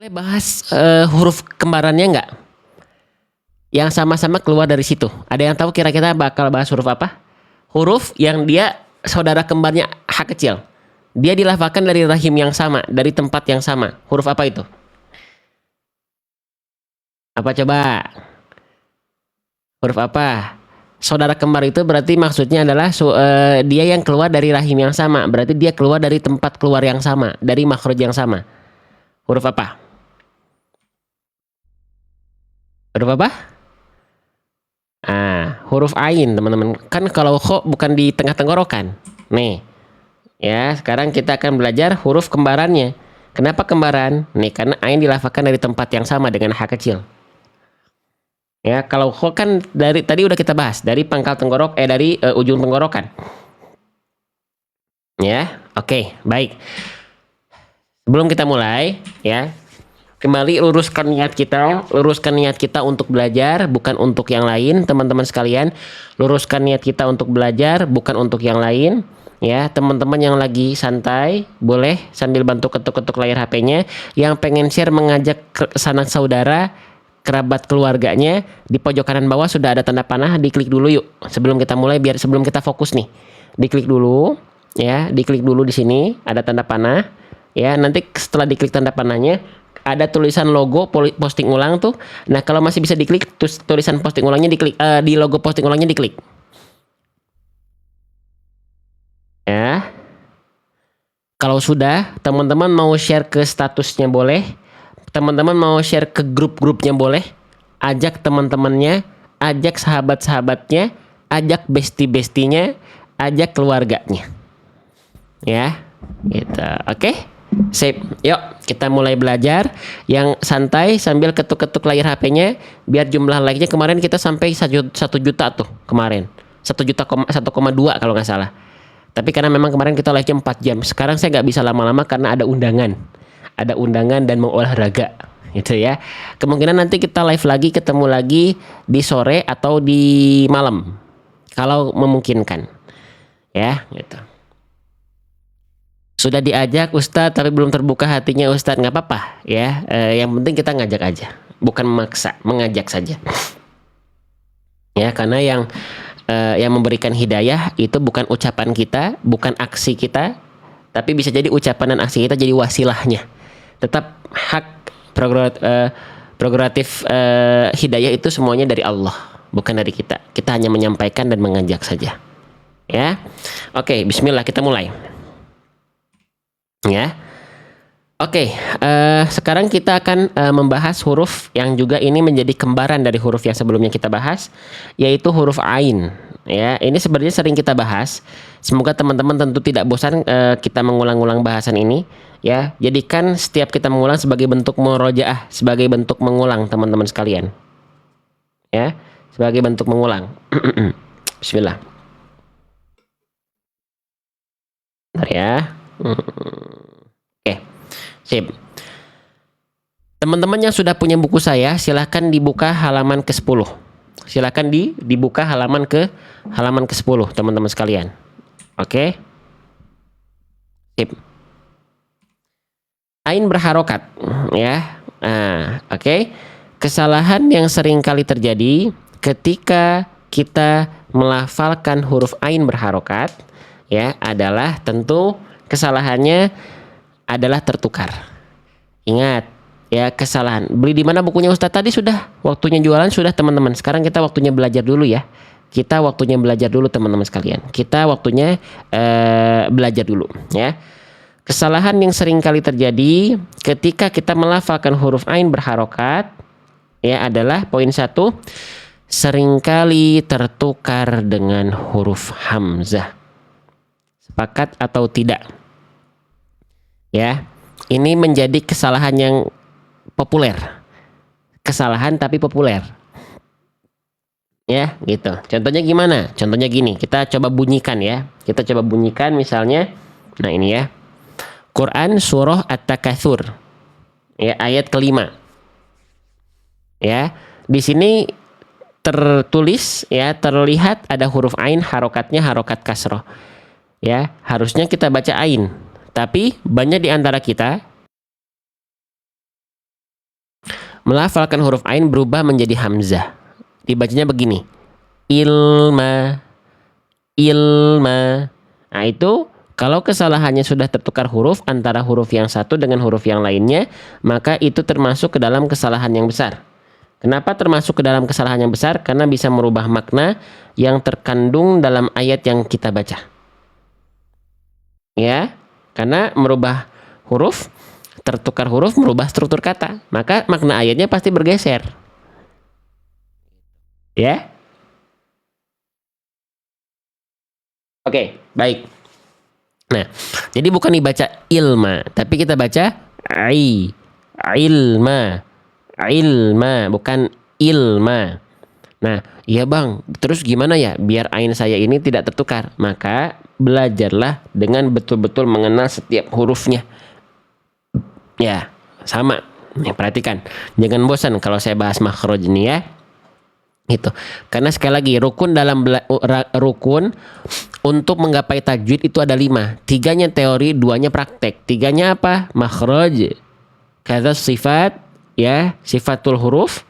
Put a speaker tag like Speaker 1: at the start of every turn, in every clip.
Speaker 1: Boleh bahas huruf kembarannya nggak? Yang sama-sama keluar dari situ. Ada yang tahu kira-kira bakal bahas huruf apa? Huruf yang dia saudara kembarnya H kecil. Dia dilafalkan dari rahim yang sama, dari tempat yang sama. Huruf apa itu? Apa coba? Huruf apa? Saudara kembar itu berarti maksudnya adalah dia yang keluar dari rahim yang sama. Berarti dia keluar dari tempat keluar yang sama, dari makhraj yang sama. Huruf apa? Huruf apa? Huruf ain, teman-teman. Kan kalau kho bukan di tengah tenggorokan. Nih, ya, sekarang kita akan belajar huruf kembarannya. Kenapa kembaran? Nih, karena ain dilafalkan dari tempat yang sama dengan h kecil. Ya, kalau kho kan dari tadi udah kita bahas, dari pangkal tenggorok dari ujung tenggorokan. Ya, oke, baik. Sebelum kita mulai, ya, kembali luruskan niat kita untuk belajar, bukan untuk yang lain, teman-teman sekalian. Luruskan niat kita untuk belajar, bukan untuk yang lain. Ya, teman-teman yang lagi santai, boleh sambil bantu ketuk-ketuk layar HP-nya. Yang pengen share, mengajak sanak saudara, kerabat keluarganya, di pojok kanan bawah sudah ada tanda panah, diklik dulu yuk. Sebelum kita mulai, sebelum kita fokus nih. Diklik dulu, ya, diklik dulu di sini, ada tanda panah. Ya, nanti setelah diklik tanda panahnya, ada tulisan logo posting ulang tuh. Nah, kalau masih bisa diklik tulisan posting ulangnya diklik, di logo posting ulangnya diklik. Ya. Kalau sudah, teman-teman mau share ke statusnya boleh. Teman-teman mau share ke grup-grupnya boleh. Ajak teman-temannya, ajak sahabat-sahabatnya, ajak bestie-bestinya, ajak keluarganya. Ya, gitu. Oke? Sip, yuk kita mulai belajar. Yang santai sambil ketuk-ketuk layar HP-nya, biar jumlah like-nya kemarin kita sampai 1 juta tuh kemarin. 1,2 kalau nggak salah. Tapi karena memang kemarin kita live-nya 4 jam. Sekarang saya nggak bisa lama-lama karena ada undangan. Ada undangan dan mau olahraga gitu ya. Kemungkinan nanti kita live lagi, ketemu lagi di sore atau di malam. Kalau memungkinkan. Ya, gitu. Sudah diajak Ustadz tapi belum terbuka hatinya Ustadz, nggak apa-apa ya. Yang penting kita ngajak aja, bukan memaksa, mengajak saja. Ya, karena yang memberikan hidayah itu bukan ucapan kita, bukan aksi kita, tapi bisa jadi ucapan dan aksi kita jadi wasilahnya. Tetap hak prerogatif hidayah itu semuanya dari Allah, bukan dari kita. Kita hanya menyampaikan dan mengajak saja. Ya, oke, Bismillah, kita mulai. Ya, oke. Sekarang kita akan membahas huruf yang juga ini menjadi kembaran dari huruf yang sebelumnya kita bahas, yaitu huruf ain. Ya, ini sebenarnya sering kita bahas. Semoga teman-teman tentu tidak bosan kita mengulang-ulang bahasan ini. Ya, jadikan setiap kita mengulang sebagai bentuk murojaah, sebagai bentuk mengulang, teman-teman sekalian. Ya, sebagai bentuk mengulang. Bismillah. Bentar ya. Oke, sip. Teman-teman yang sudah punya buku saya, silahkan dibuka halaman ke-10. Silahkan dibuka halaman ke-10, teman-teman sekalian. Oke. Sip. Ain berharokat, ya. Oke. Kesalahan yang sering kali terjadi ketika kita melafalkan huruf ain berharokat, ya, adalah tentu kesalahannya adalah tertukar. Ingat, ya, kesalahan. Beli di mana bukunya Ustadz tadi? Sudah. Waktunya jualan sudah, teman-teman. Sekarang kita waktunya belajar dulu ya. Kita waktunya belajar dulu, teman-teman sekalian. Kita waktunya belajar dulu, ya. Kesalahan yang sering kali terjadi ketika kita melafalkan huruf ain berharokat, ya, adalah poin 1, seringkali tertukar dengan huruf hamzah. Sepakat atau tidak? Ya, ini menjadi kesalahan yang populer. Kesalahan tapi populer. Ya, gitu. Contohnya gimana? Contohnya gini, kita coba bunyikan ya. Kita coba bunyikan misalnya. Nah, ini ya. Quran surah At-Takatsur. Ya, ayat ke-5. Ya, di sini tertulis, ya, terlihat ada huruf ain, harokatnya harokat kasroh. Ya, harusnya kita baca ain. Tapi banyak di antara kita melafalkan huruf ain berubah menjadi hamzah. Dibacanya begini. Ilma. Ilma. Nah itu kalau kesalahannya sudah tertukar huruf antara huruf yang satu dengan huruf yang lainnya, maka itu termasuk ke dalam kesalahan yang besar. Kenapa termasuk ke dalam kesalahan yang besar? Karena bisa merubah makna yang terkandung dalam ayat yang kita baca. Ya, karena merubah huruf, tertukar huruf merubah struktur kata, maka makna ayatnya pasti bergeser. Ya. Oke, baik. Nah, jadi bukan dibaca ilma, tapi kita baca ilma, ilma, bukan ilma. Nah, iya bang, terus gimana ya biar ain saya ini tidak tertukar? Maka belajarlah dengan betul-betul mengenal setiap hurufnya. Ya, sama. Nih, perhatikan. Jangan bosan kalau saya bahas makhraj ini ya. Itu. Karena sekali lagi, rukun dalam rukun untuk menggapai tajwid itu ada 5. 3-nya teori, 2-nya praktek. 3-nya apa? Makhraj. Kata sifat, ya, sifatul huruf.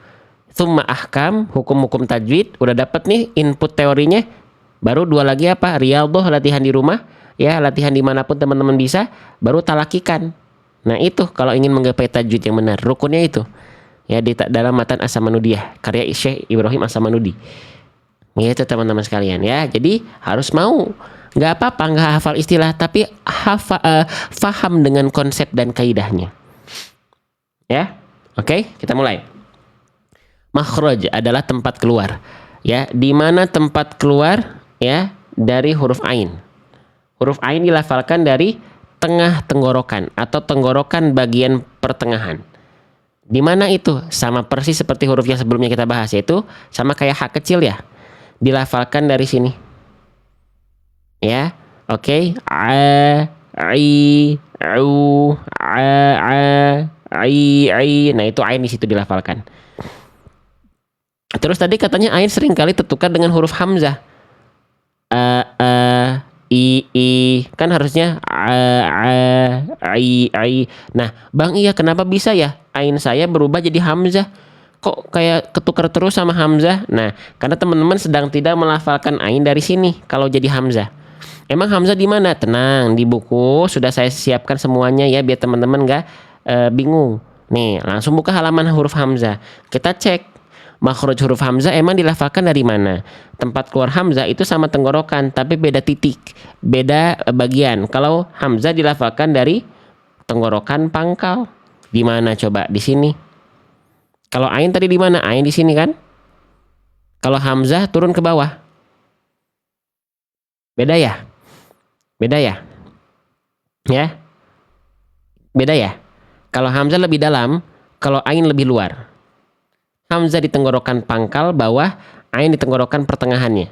Speaker 1: Tsumma ahkam, hukum-hukum tajwid. Udah dapat nih input teorinya. Baru 2 lagi apa? Riyadhah, latihan di rumah. Ya, latihan dimanapun teman-teman bisa. Baru talakikan. Nah itu kalau ingin menggapai tajwid yang benar. Rukunnya itu. Ya, di dalam matan As-Samanudiyah, karya Syekh Ibrahim As-Samanudi. Gitu teman-teman sekalian ya. Jadi harus mau. Nggak apa-apa nggak hafal istilah, tapi faham dengan konsep dan kaidahnya. Ya, oke, kita mulai. Makhraj adalah tempat keluar. Ya, di mana tempat keluar ya dari huruf ain. Huruf ain dilafalkan dari tengah tenggorokan atau tenggorokan bagian pertengahan. Di mana itu? Sama persis seperti huruf yang sebelumnya kita bahas, yaitu sama kayak h kecil ya. Dilafalkan dari sini. Ya, oke. A, i, u, ai. Nah, itu ain di situ dilafalkan. Terus tadi katanya ain sering kali tertukar dengan huruf hamzah. I kan harusnya ai. Nah, Bang, iya kenapa bisa ya ain saya berubah jadi hamzah? Kok kayak ketukar terus sama hamzah? Nah, karena teman-teman sedang tidak melafalkan ain dari sini kalau jadi hamzah. Emang hamzah di mana? Tenang, di buku sudah saya siapkan semuanya ya biar teman-teman nggak bingung. Nih, langsung buka halaman huruf hamzah. Kita cek. Makhraj huruf hamzah emang dilafalkan dari mana? Tempat keluar hamzah itu sama tenggorokan, tapi beda titik, beda bagian. Kalau hamzah dilafalkan dari tenggorokan pangkal. Di mana coba? Di sini. Kalau ain tadi di mana? Ain di sini kan? Kalau hamzah turun ke bawah. Beda ya? Beda ya? Ya? Beda ya? Kalau hamzah lebih dalam, kalau ain lebih luar. Hamzah di tenggorokan pangkal bawah, ain di tenggorokan pertengahannya.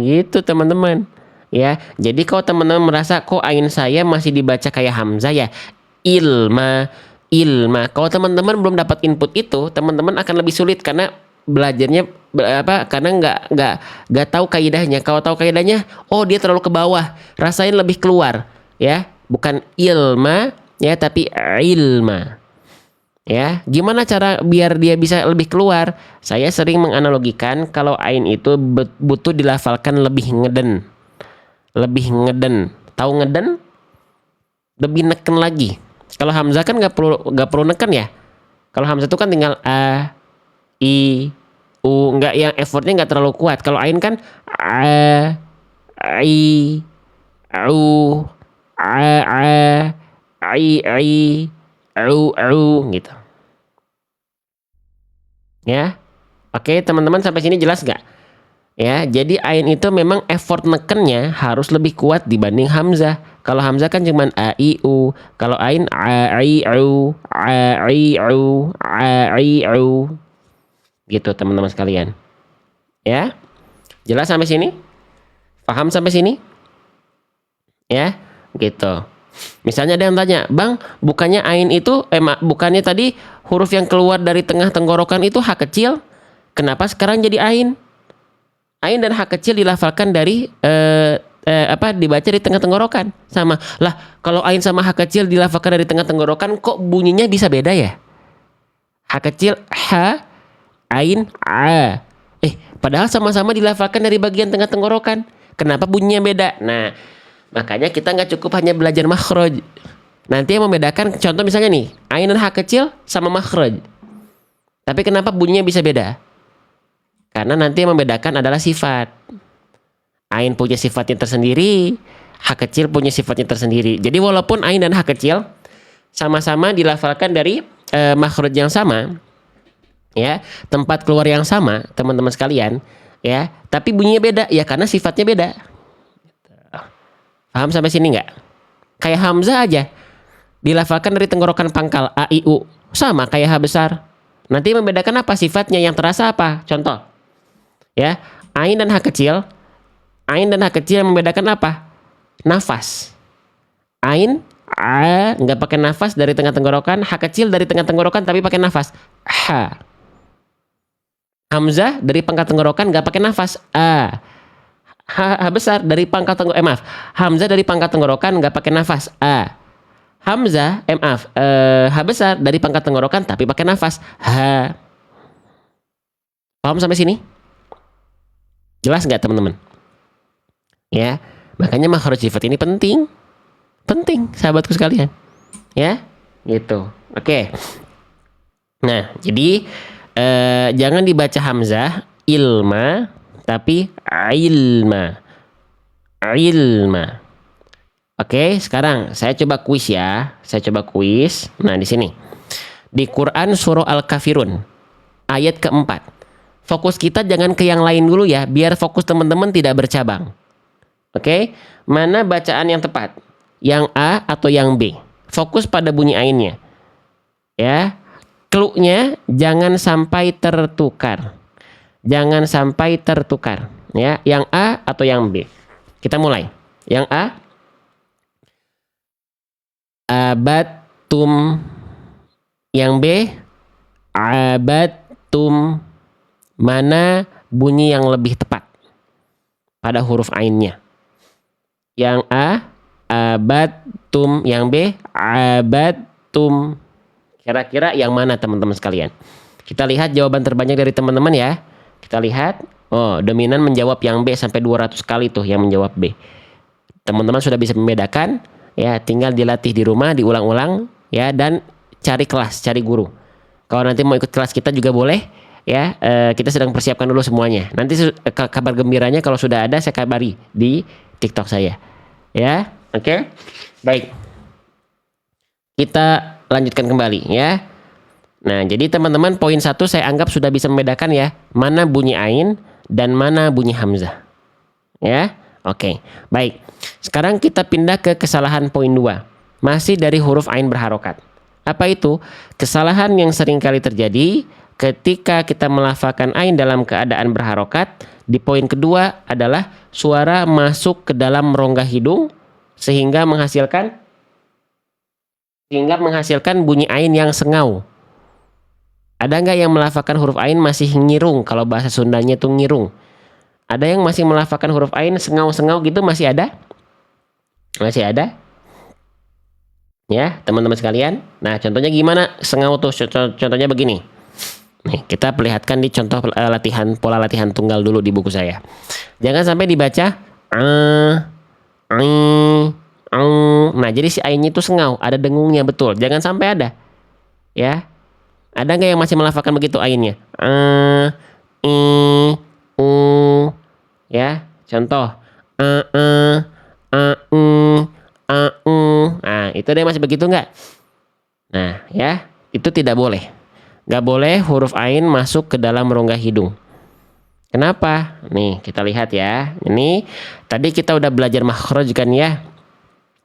Speaker 1: Gitu teman-teman. Ya, jadi kalau teman-teman merasa kok ain saya masih dibaca kayak hamzah ya, ilma. Kalau teman-teman belum dapat input itu, teman-teman akan lebih sulit karena belajarnya karena nggak tahu kaidahnya. Kalau tahu kaidahnya, oh dia terlalu ke bawah, rasain lebih keluar, ya, bukan ilma, ya, tapi ilma. Ya, gimana cara biar dia bisa lebih keluar? Saya sering menganalogikan kalau ain itu butuh dilafalkan lebih ngeden. Lebih ngeden. Tahu ngeden? Lebih neken lagi. Kalau hamzah kan nggak perlu neken ya. Kalau hamzah itu kan tinggal a, i, u, nggak yang effortnya nggak terlalu kuat. Kalau ain kan a, i, u, ai, gitu. Ya. Oke, teman-teman sampai sini jelas nggak? Ya, jadi ain itu memang effort nekennya harus lebih kuat dibanding hamzah. Kalau hamzah kan cuman a, i, u. Kalau ain a, i, u, gitu teman-teman sekalian. Ya. Jelas sampai sini? Paham sampai sini? Ya, gitu. Misalnya ada yang tanya, Bang, bukannya ain itu, bukannya tadi huruf yang keluar dari tengah tenggorokan itu h kecil? Kenapa sekarang jadi ain? Ain dan h kecil dilafalkan dari dibaca di tengah tenggorokan. Sama lah, kalau ain sama h kecil dilafalkan dari tengah tenggorokan, kok bunyinya bisa beda ya? Ha kecil ha, ain a. Padahal sama-sama dilafalkan dari bagian tengah tenggorokan. Kenapa bunyinya beda? Nah, makanya kita nggak cukup hanya belajar makhraj. Nanti yang membedakan, contoh misalnya nih, ain dan ha kecil sama makhraj. Tapi kenapa bunyinya bisa beda? Karena nanti yang membedakan adalah sifat. Ain punya sifatnya tersendiri, ha kecil punya sifatnya tersendiri. Jadi walaupun ain dan ha kecil sama-sama dilafalkan dari makhraj yang sama, ya, tempat keluar yang sama, teman-teman sekalian, ya, tapi bunyinya beda, ya karena sifatnya beda. Paham sampai sini nggak? Kayak hamzah aja, dilafalkan dari tenggorokan pangkal a i u, sama kayak ha besar. Nanti membedakan apa sifatnya, yang terasa apa? Contoh, ya, ain dan ha kecil yang membedakan apa? Nafas. Ain a nggak pakai nafas dari tengah tenggorokan, ha kecil dari tengah tenggorokan tapi pakai nafas, ha. Hamzah dari pangkal tenggorokan nggak pakai nafas, a. Ha besar dari pangkal tenggorokan, Hamzah dari pangkal tenggorokan nggak pakai nafas, a. Hamzah, ha besar dari pangkal tenggorokan tapi pakai nafas, ha. Paham sampai sini? Jelas nggak teman-teman? Ya, makanya makhraj sifat ini penting, sahabatku sekalian. Ya, gitu. Oke. Nah, jadi jangan dibaca hamzah ilma tapi ilma. Oke, sekarang saya coba kuis ya. Nah, di sini. Di Quran surah Al-Kafirun ayat keempat. Fokus kita jangan ke yang lain dulu ya, biar fokus teman-teman tidak bercabang. Oke, mana bacaan yang tepat? Yang A atau yang B? Fokus pada bunyi ainnya. Ya. Clue-nya jangan sampai tertukar. Ya, yang A atau yang B. Kita mulai. Yang A, abatum. Yang B, abatum. Mana bunyi yang lebih tepat pada huruf ainnya? Yang A, abatum. Yang B, abatum. Kira-kira yang mana teman-teman sekalian? Kita lihat jawaban terbanyak dari teman-teman ya. Kita lihat. Oh, dominan menjawab yang B sampai 200 kali tuh yang menjawab B. Teman-teman sudah bisa membedakan ya, tinggal dilatih di rumah, diulang-ulang ya, dan cari kelas, cari guru. Kalau nanti mau ikut kelas kita juga boleh ya. Kita sedang persiapkan dulu semuanya. Nanti kabar gembiranya kalau sudah ada saya kabari di TikTok saya. Ya, oke. Baik. Kita lanjutkan kembali ya. Nah, jadi teman-teman poin 1 saya anggap sudah bisa membedakan ya, mana bunyi ain dan mana bunyi hamzah. Ya. Oke. Baik. Sekarang kita pindah ke kesalahan poin 2. Masih dari huruf ain berharokat. Apa itu? Kesalahan yang sering kali terjadi ketika kita melafalkan ain dalam keadaan berharokat. Di poin kedua adalah suara masuk ke dalam rongga hidung sehingga menghasilkan bunyi ain yang sengau. Ada nggak yang melafalkan huruf ain masih ngirung? Kalau bahasa Sundanya itu ngirung. Ada yang masih melafalkan huruf ain sengau-sengau gitu, masih ada? Masih ada? Ya, teman-teman sekalian. Nah, contohnya gimana sengau tuh? Contohnya begini. Nih, kita perlihatkan di contoh pola latihan tunggal dulu di buku saya. Jangan sampai dibaca nah, jadi si ainnya itu sengau, ada dengungnya, betul. Jangan sampai ada. Ya. Ada nggak yang masih melafalkan begitu ainnya? Ya, contoh. Nah, itu ada yang masih begitu nggak? Nah, ya, itu tidak boleh. Nggak boleh huruf ain masuk ke dalam rongga hidung. Kenapa? Nih, kita lihat ya. Ini tadi kita udah belajar makhraj kan ya?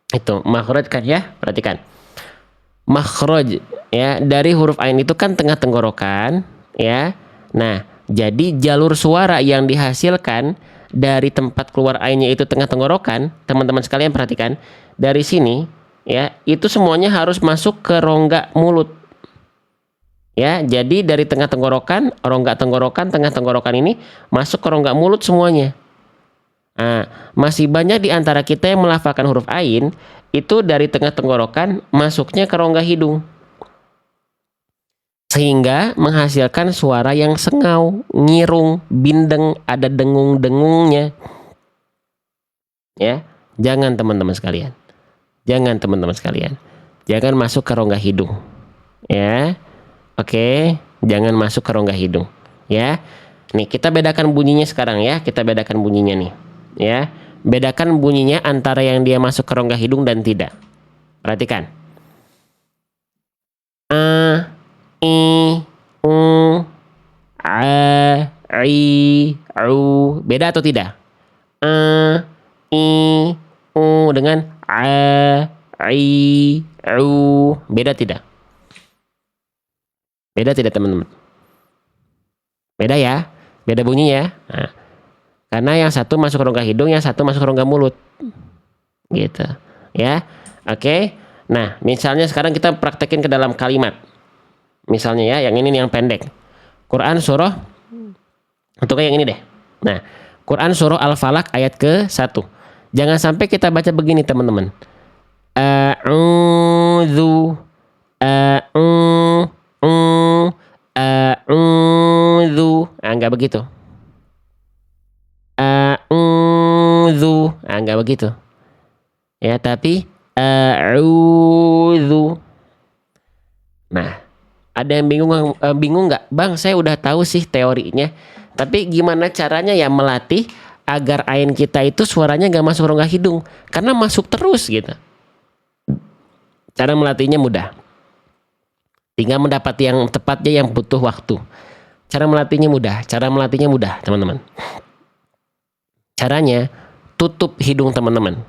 Speaker 1: Itu makhraj kan ya, perhatikan makhraj ya, dari huruf ain itu kan tengah tenggorokan ya. Nah, jadi jalur suara yang dihasilkan dari tempat keluar ainnya itu tengah tenggorokan, teman-teman sekalian perhatikan dari sini ya, itu semuanya harus masuk ke rongga mulut ya. Jadi dari tengah tenggorokan, rongga tenggorokan, tengah tenggorokan ini masuk ke rongga mulut semuanya. Nah, masih banyak di antara kita yang melafalkan huruf ain itu dari tengah tenggorokan masuknya ke rongga hidung. sehingga menghasilkan suara yang sengau, ngirung, bindeng, ada dengung-dengungnya. Ya, jangan teman-teman sekalian. Jangan teman-teman sekalian. Jangan masuk ke rongga hidung. Ya. Oke, jangan masuk ke rongga hidung. Ya. Nih, kita bedakan bunyinya sekarang ya. Kita bedakan bunyinya nih. Ya. Bedakan bunyinya antara yang dia masuk ke rongga hidung dan tidak. Perhatikan. A, I, U, A, I, U. Beda atau tidak? A, I, U dengan A, I, U. Beda tidak? Beda tidak teman-teman? Beda ya? Beda bunyi ya? Nah, karena yang satu masuk ke rongga hidung, yang satu masuk ke rongga mulut. Gitu. Ya. Oke. Nah, misalnya sekarang kita praktekin ke dalam kalimat. Misalnya ya, yang ini nih yang pendek. Quran surah, untuk yang ini deh. Nah, Quran surah Al-Falaq ayat ke-1. Jangan sampai kita baca begini teman-teman. A'udzu a'udzu. Enggak begitu. A'udzu. Enggak begitu. Ya, tapi a'udzu. Nah, ada yang bingung nggak? Bang, saya udah tahu sih teorinya. Tapi gimana caranya ya melatih agar ain kita itu suaranya nggak masuk rongga hidung? Karena masuk terus gitu. Cara melatihnya mudah. Tinggal mendapati yang tepatnya yang butuh waktu. Cara melatihnya mudah, teman-teman. Caranya, tutup hidung teman-teman.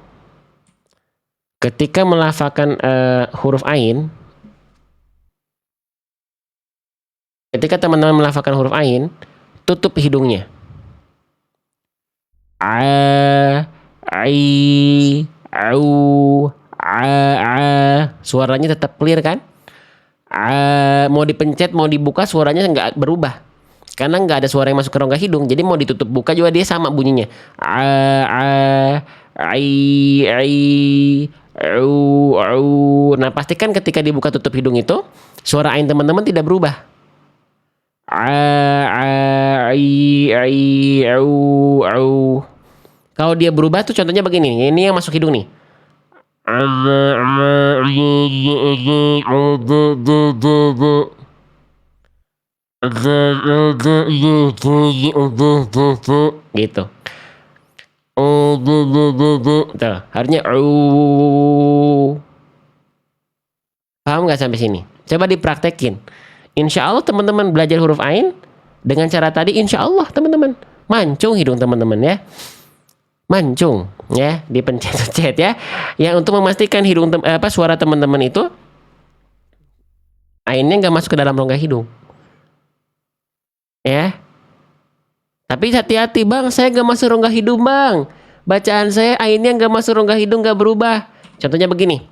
Speaker 1: Ketika melafalkan huruf ain, ketika teman-teman melafalkan huruf ain, tutup hidungnya. A, I, au, a. Suaranya tetap clear kan? Mau dipencet, mau dibuka, suaranya nggak berubah. Karena nggak ada suara yang masuk ke rongga hidung. Jadi mau ditutup buka juga dia sama bunyinya. Au. Nah, pastikan ketika dibuka tutup hidung itu, suara ain teman-teman tidak berubah. Au. Kalau dia berubah tuh contohnya begini. Ini yang masuk hidung nih. Gitu. Tuh, harusnya paham nggak sampai sini? Coba dipraktekin. Insya Allah teman-teman belajar huruf ain dengan cara tadi, insya Allah teman-teman mancung hidung teman-teman ya. Mancung ya, dipencet-pencet ya. Yang untuk memastikan hidung suara teman-teman itu ainnya nggak masuk ke dalam rongga hidung. Ya. Tapi hati-hati bang, saya nggak masuk rongga hidung bang. Bacaan saya ainnya nggak masuk rongga hidung, nggak berubah. Contohnya begini.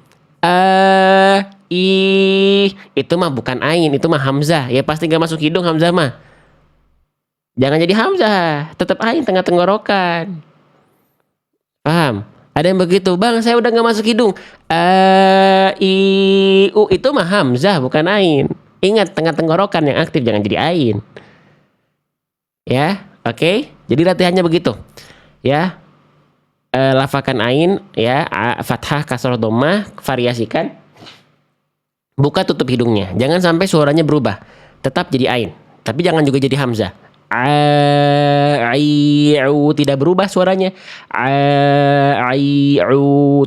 Speaker 1: Itu mah bukan ain, itu mah hamzah. Ya pasti nggak masuk hidung hamzah mah. Jangan jadi hamzah, tetap ain tengah tenggorokan. Paham? Ada yang begitu, bang saya udah nggak masuk hidung. Itu mah hamzah bukan ain. Ingat tengah tenggorokan yang aktif, jangan jadi ain. Ya, oke. Jadi latihannya begitu. Ya, lafalkan ain, ya, fathah, kasroh, dhammah, variasikan. Buka tutup hidungnya, jangan sampai suaranya berubah. Tetap jadi ain, tapi jangan juga jadi hamzah. Tidak berubah suaranya.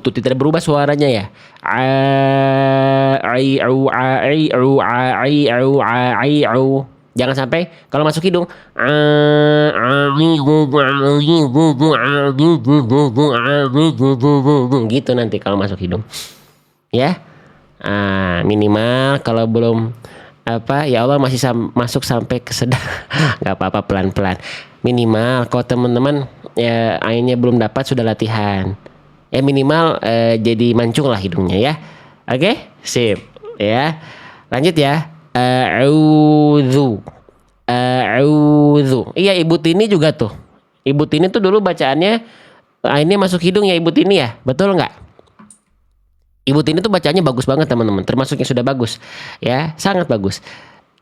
Speaker 1: Tuh tidak berubah suaranya ya. Jangan sampai kalau masuk hidung gitu nanti kalau masuk hidung. Ya. Minimal kalau belum ya Allah masih masuk sampai ke sedang nggak apa-apa pelan-pelan. Minimal kalau teman-teman ya ainnya belum dapat sudah latihan. Ya minimal jadi mancung lah hidungnya ya. Oke? Sip. Ya. Lanjut ya. A'udzu. Iya, Ibu Tini juga tuh. Ibu Tini tuh dulu bacaannya ainnya masuk hidung ya Ibu Tini ya. Betul nggak? Ibu Tini tuh bacanya bagus banget teman-teman, termasuk yang sudah bagus ya, sangat bagus.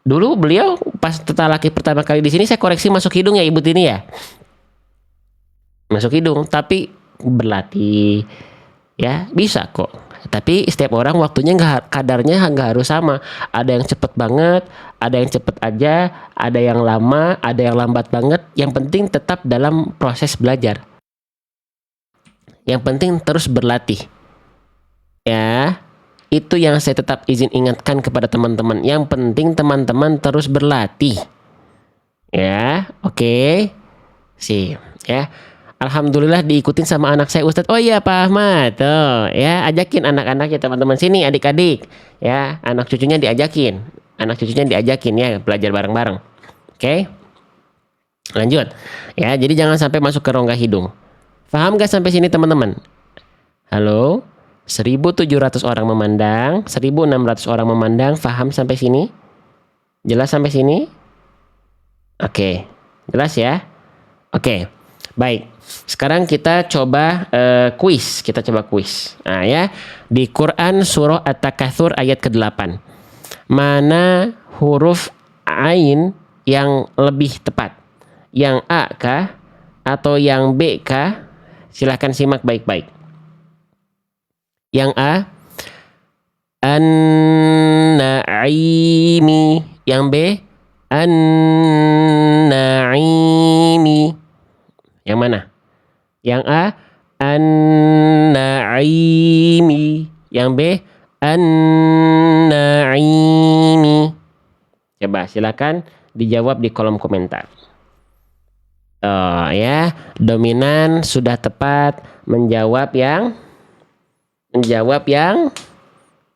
Speaker 1: Dulu beliau pas laki pertama kali di sini saya koreksi masuk hidung ya Ibu Tini ya. Masuk hidung, tapi berlatih ya bisa kok. Tapi setiap orang waktunya kadarnya nggak harus sama. Ada yang cepet banget, ada yang cepet aja, ada yang lama, ada yang lambat banget. Yang penting tetap dalam proses belajar. Yang penting terus berlatih. Ya, itu yang saya tetap izin ingatkan kepada teman-teman. Yang penting teman-teman terus berlatih. Ya, oke. Sih, ya. Alhamdulillah diikutin sama anak saya Ustadz. Oh iya Pak Ahmad, tuh ya ajakin anak-anak ya teman-teman sini, adik-adik, ya anak cucunya diajakin, ya belajar bareng-bareng. Oke, lanjut, ya jadi jangan sampai masuk ke rongga hidung. Paham gak sampai sini teman-teman? Halo, 1.700 orang memandang, 1.600 orang memandang, paham sampai sini? Jelas sampai sini? Oke, jelas ya? Oke. Baik, sekarang kita coba kuis. Nah ya, di Quran surah At-Takatsur ayat ke-8. Mana huruf ain yang lebih tepat? Yang A kah? Atau yang B kah? Silahkan simak baik-baik. Yang A, an-na'imi. Yang B, an-na'imi. Yang mana? Yang A, an-na'imi. Yang B, an-na'imi. Coba silakan dijawab di kolom komentar. Oh ya, dominan sudah tepat menjawab yang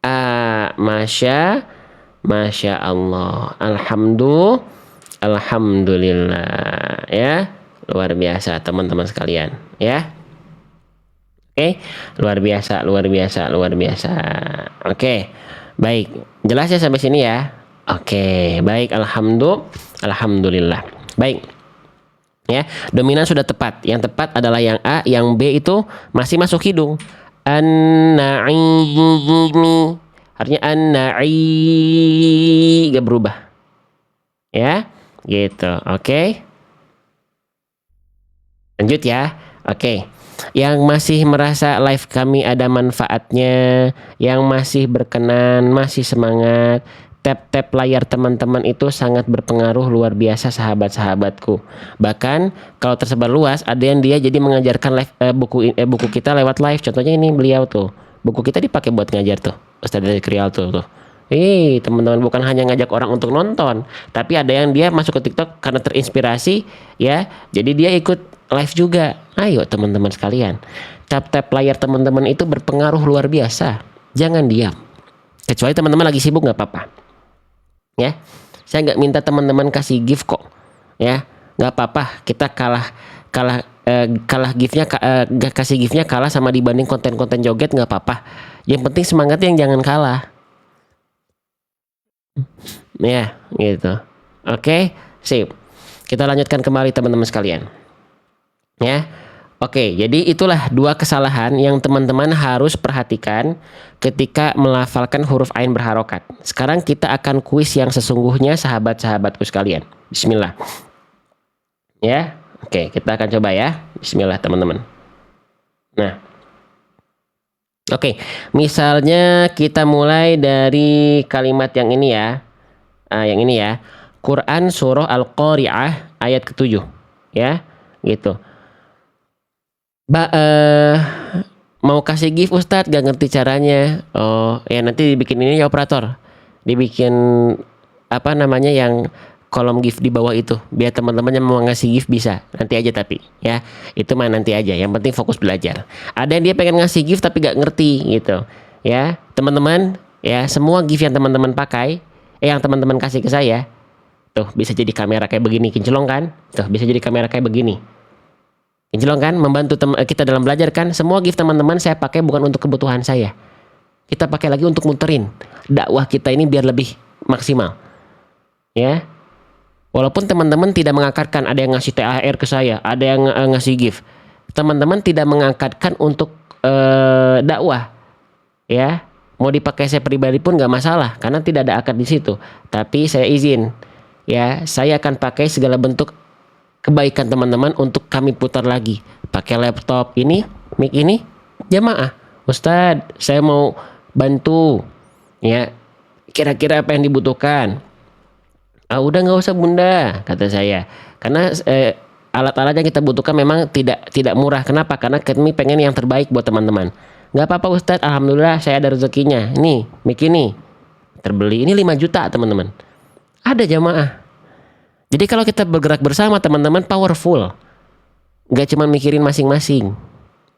Speaker 1: A. Masya Allah. Alhamdulillah ya. Luar biasa teman-teman sekalian ya. Oke, luar biasa. Oke, baik, jelas ya sampai sini ya. Oke, baik, alhamdulillah. Baik ya, dominan sudah tepat. Yang tepat adalah yang A. Yang B itu masih masuk hidung. An-na'imi, artinya an-na'i, gak berubah ya, gitu. Oke, lanjut ya. Oke, yang masih merasa live kami ada manfaatnya, yang masih berkenan, masih semangat, tap layar teman-teman itu sangat berpengaruh luar biasa sahabat-sahabatku. Bahkan kalau tersebar luas, ada yang dia jadi mengajarkan live buku kita lewat live. Contohnya ini beliau tuh, buku kita dipakai buat ngajar tuh, Ustadz dari Krial tuh. Teman-teman, bukan hanya ngajak orang untuk nonton, tapi ada yang dia masuk ke TikTok karena terinspirasi ya, jadi dia ikut live juga. Ayo teman-teman sekalian, tap layar teman-teman itu berpengaruh luar biasa. Jangan diam, kecuali teman-teman lagi sibuk nggak apa-apa ya. Saya nggak minta teman-teman kasih gift kok ya, nggak apa-apa. Kita kalah giftnya, kasih giftnya kalah sama dibanding konten-konten joget, nggak apa-apa. Yang penting semangatnya yang jangan kalah ya, gitu. Oke, sip. Kita lanjutkan kembali teman-teman sekalian ya. Oke, jadi itulah dua kesalahan yang teman-teman harus perhatikan ketika melafalkan huruf ain berharokat. Sekarang kita akan kuis yang sesungguhnya sahabat-sahabatku sekalian. Bismillah ya. Oke, kita akan coba ya. Bismillah teman-teman. Nah, oke, misalnya kita mulai dari kalimat yang ini ya. Yang ini ya. Quran surah Al-Qari'ah ayat ke-7 ya, gitu. Mau kasih gift Ustadz, gak ngerti caranya. Oh ya, nanti dibikin ini ya operator. Dibikin apa namanya yang kolom gift di bawah itu, biar teman-teman yang mau ngasih gift bisa nanti aja, tapi ya itu mah nanti aja, yang penting fokus belajar. Ada yang dia pengen ngasih gift tapi gak ngerti gitu ya teman-teman ya. Semua gift yang teman-teman pakai, yang teman-teman kasih ke saya tuh bisa jadi kamera kayak begini, kinclong kan, tuh bisa jadi kamera kayak begini, kinclong kan, membantu kita dalam belajar kan. Semua gift teman-teman saya pakai bukan untuk kebutuhan saya, kita pakai lagi untuk muterin dakwah kita ini biar lebih maksimal ya. Walaupun teman-teman tidak mengangkatkan, ada yang ngasih THR ke saya, ada yang ngasih gift, teman-teman tidak mengangkatkan untuk dakwah ya, mau dipakai saya pribadi pun nggak masalah karena tidak ada akad di situ. Tapi saya izin, ya, saya akan pakai segala bentuk kebaikan teman-teman untuk kami putar lagi. Pakai laptop ini, mic ini, jamaah. Ustadz, saya mau bantu, ya. Kira-kira apa yang dibutuhkan? Ah, udah nggak usah bunda, kata saya. Karena alat-alat yang kita butuhkan memang tidak murah. Kenapa? Karena kami pengen yang terbaik buat teman-teman. Nggak apa-apa Ustadz, alhamdulillah saya ada rezekinya. Nih, mic ini terbeli. Ini 5 juta teman-teman. Ada jamaah. Jadi kalau kita bergerak bersama teman-teman powerful. Nggak cuma mikirin masing-masing.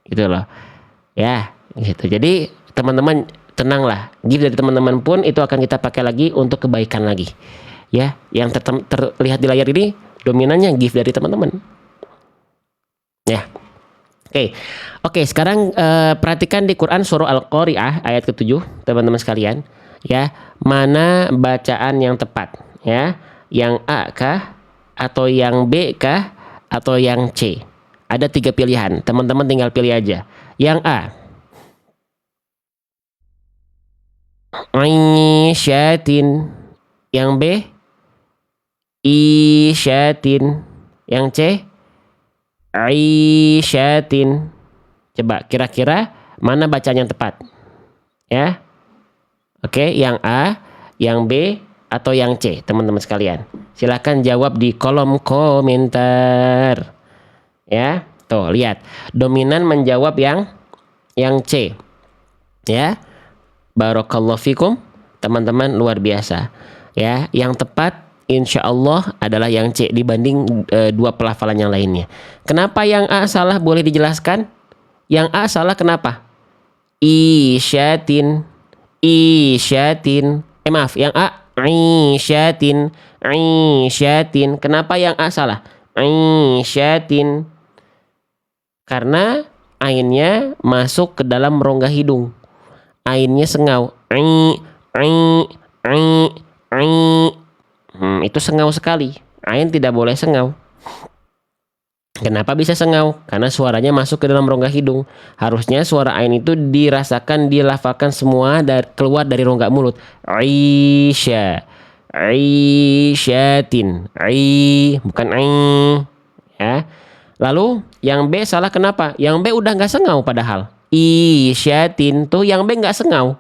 Speaker 1: Gitu loh. Ya, gitu. Jadi teman-teman tenanglah. Gift dari teman-teman pun itu akan kita pakai lagi untuk kebaikan lagi. Ya, yang terlihat di layar ini dominannya gift dari teman-teman. Ya. Oke, sekarang perhatikan di Quran surah Al-Qari'ah ayat ke-7, teman-teman sekalian, ya. Mana bacaan yang tepat, ya? Yang A kah atau yang B kah atau yang C? Ada 3 pilihan. Teman-teman tinggal pilih aja. Yang A, Aisyatin. Yang B, Isyatin. Yang C, Aisyatin. Coba kira-kira mana bacaan yang tepat? Ya. Oke, yang A, yang B, atau yang C, teman-teman sekalian. Silahkan jawab di kolom komentar. Ya, tuh lihat. Dominan menjawab yang C. Ya. Barakallahu fikum, teman-teman luar biasa. Ya, yang tepat insya Allah adalah yang C dibanding 2 pelafalan yang lainnya. Kenapa yang A salah, boleh dijelaskan? Yang A salah kenapa? Isyatin. Maaf, yang A Isyatin. Kenapa yang A salah? Isyatin. Karena ainnya masuk ke dalam rongga hidung. Ainnya sengau. Itu sengau sekali. Ain tidak boleh sengau. Kenapa bisa sengau? Karena suaranya masuk ke dalam rongga hidung. Harusnya suara ain itu dirasakan, dilafalkan semua keluar dari rongga mulut. Aisyatin. Bukan ai. Ya. Lalu yang B salah kenapa? Yang B udah nggak sengau padahal. Isyatin tuh yang B nggak sengau.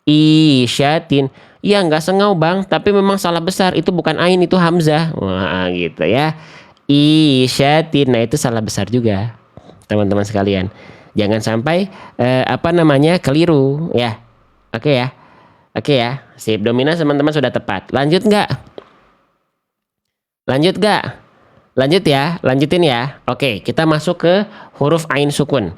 Speaker 1: Isyatin. Ya nggak sengau bang, tapi memang salah besar. Itu bukan ain, itu hamzah. Wah gitu ya. Isyatin. Nah itu salah besar juga, teman-teman sekalian. Jangan sampai keliru ya. Oke ya. Sip, dominan teman-teman sudah tepat. Lanjut nggak? Lanjut ya. Lanjutin ya. Oke, kita masuk ke huruf ain sukun.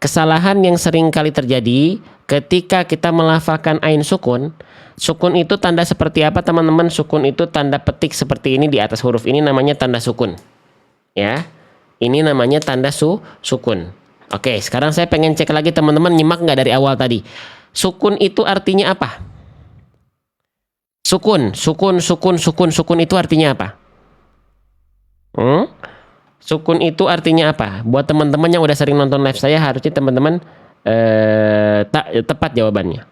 Speaker 1: Kesalahan yang sering kali terjadi ketika kita melafalkan ain sukun. Sukun itu tanda seperti apa teman-teman? Sukun itu tanda petik seperti ini di atas huruf ini, namanya tanda sukun. Ya, ini namanya tanda sukun. Oke, sekarang saya pengen cek lagi teman-teman, nyimak nggak dari awal tadi? Sukun itu artinya apa? Sukun itu artinya apa? Sukun itu artinya apa? Buat teman-teman yang udah sering nonton live saya, harusnya teman-teman tepat jawabannya.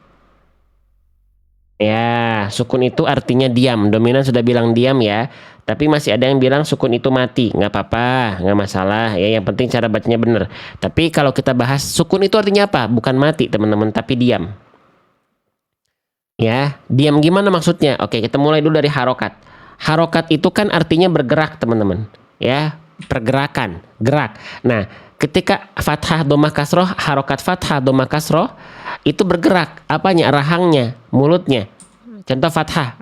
Speaker 1: Ya, sukun itu artinya diam. Dominan sudah bilang diam ya. Tapi masih ada yang bilang sukun itu mati. Nggak apa-apa, nggak masalah. Ya, yang penting cara bacanya benar. Tapi kalau kita bahas sukun itu artinya apa? Bukan mati teman-teman, tapi diam. Ya, diam gimana maksudnya? Oke, kita mulai dulu dari harokat. Harokat itu kan artinya bergerak teman-teman. Ya, pergerakan, gerak. Nah, ketika fathah domah kasroh, harokat fathah domah kasroh itu bergerak. Apanya? Rahangnya, mulutnya. Contoh fathah,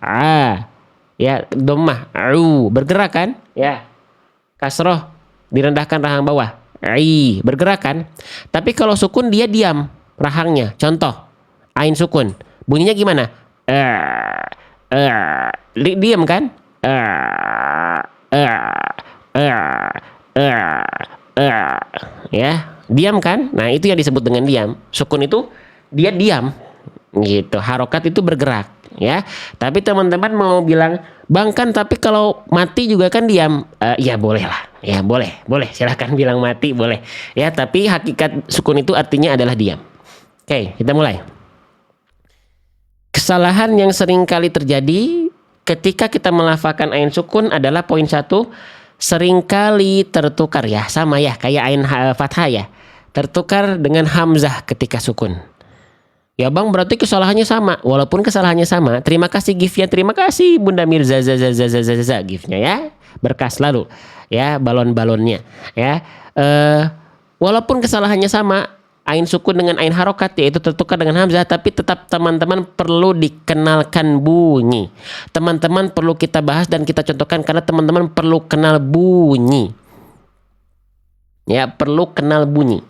Speaker 1: ya, domah, bergerak kan? Ya, kasroh direndahkan rahang bawah, bergerak kan? Tapi kalau sukun dia diam rahangnya. Contoh, ain sukun, bunyinya gimana? Diam kan? Ya, diam kan? Nah, itu yang disebut dengan diam. Sukun itu dia diam gitu. Harokat itu bergerak ya. Tapi teman-teman mau bilang, "Bang kan tapi kalau mati juga kan diam." Ya boleh lah. Ya boleh. Silahkan bilang mati boleh. Ya, tapi hakikat sukun itu artinya adalah diam. Oke, kita mulai. Kesalahan yang sering kali terjadi ketika kita melafalkan ain sukun adalah poin 1, seringkali tertukar ya, sama ya kayak ain fathah ya, tertukar dengan hamzah ketika sukun. Ya bang, berarti kesalahannya sama. Walaupun kesalahannya sama, terima kasih gift-nya, terima kasih Bunda Mirza gift-nya ya, berkah selalu ya, balon-balonnya ya. Walaupun kesalahannya sama, ain sukun dengan ain harokat yaitu tertukar dengan hamzah, tapi tetap teman-teman perlu dikenalkan bunyi. Teman-teman perlu kita bahas dan kita contohkan karena teman-teman perlu kenal bunyi. Ya, perlu kenal bunyi.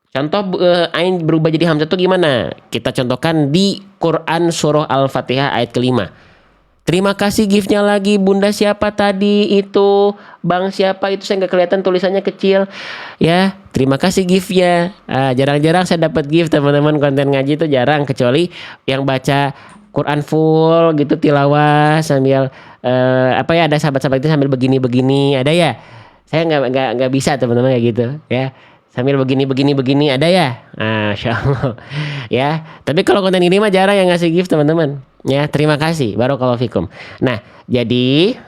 Speaker 1: Contoh ain berubah jadi hamzah itu gimana? Kita contohkan di Quran surah Al-Fatihah ayat ke-5. Terima kasih giftnya lagi Bunda siapa tadi itu, Bang siapa itu, saya nggak kelihatan tulisannya kecil ya. Terima kasih giftnya. Jarang-jarang saya dapat gift teman-teman, konten ngaji itu jarang, kecuali yang baca Quran full gitu tilawah sambil ada sahabat-sahabat itu sambil begini-begini ada ya. Saya nggak bisa teman-teman kayak gitu ya. Sambil begini ada ya, Masya Allah ya. Tapi kalau konten ini mah jarang yang ngasih gift teman-teman ya. Terima kasih, barakallahu fikum. Nah jadi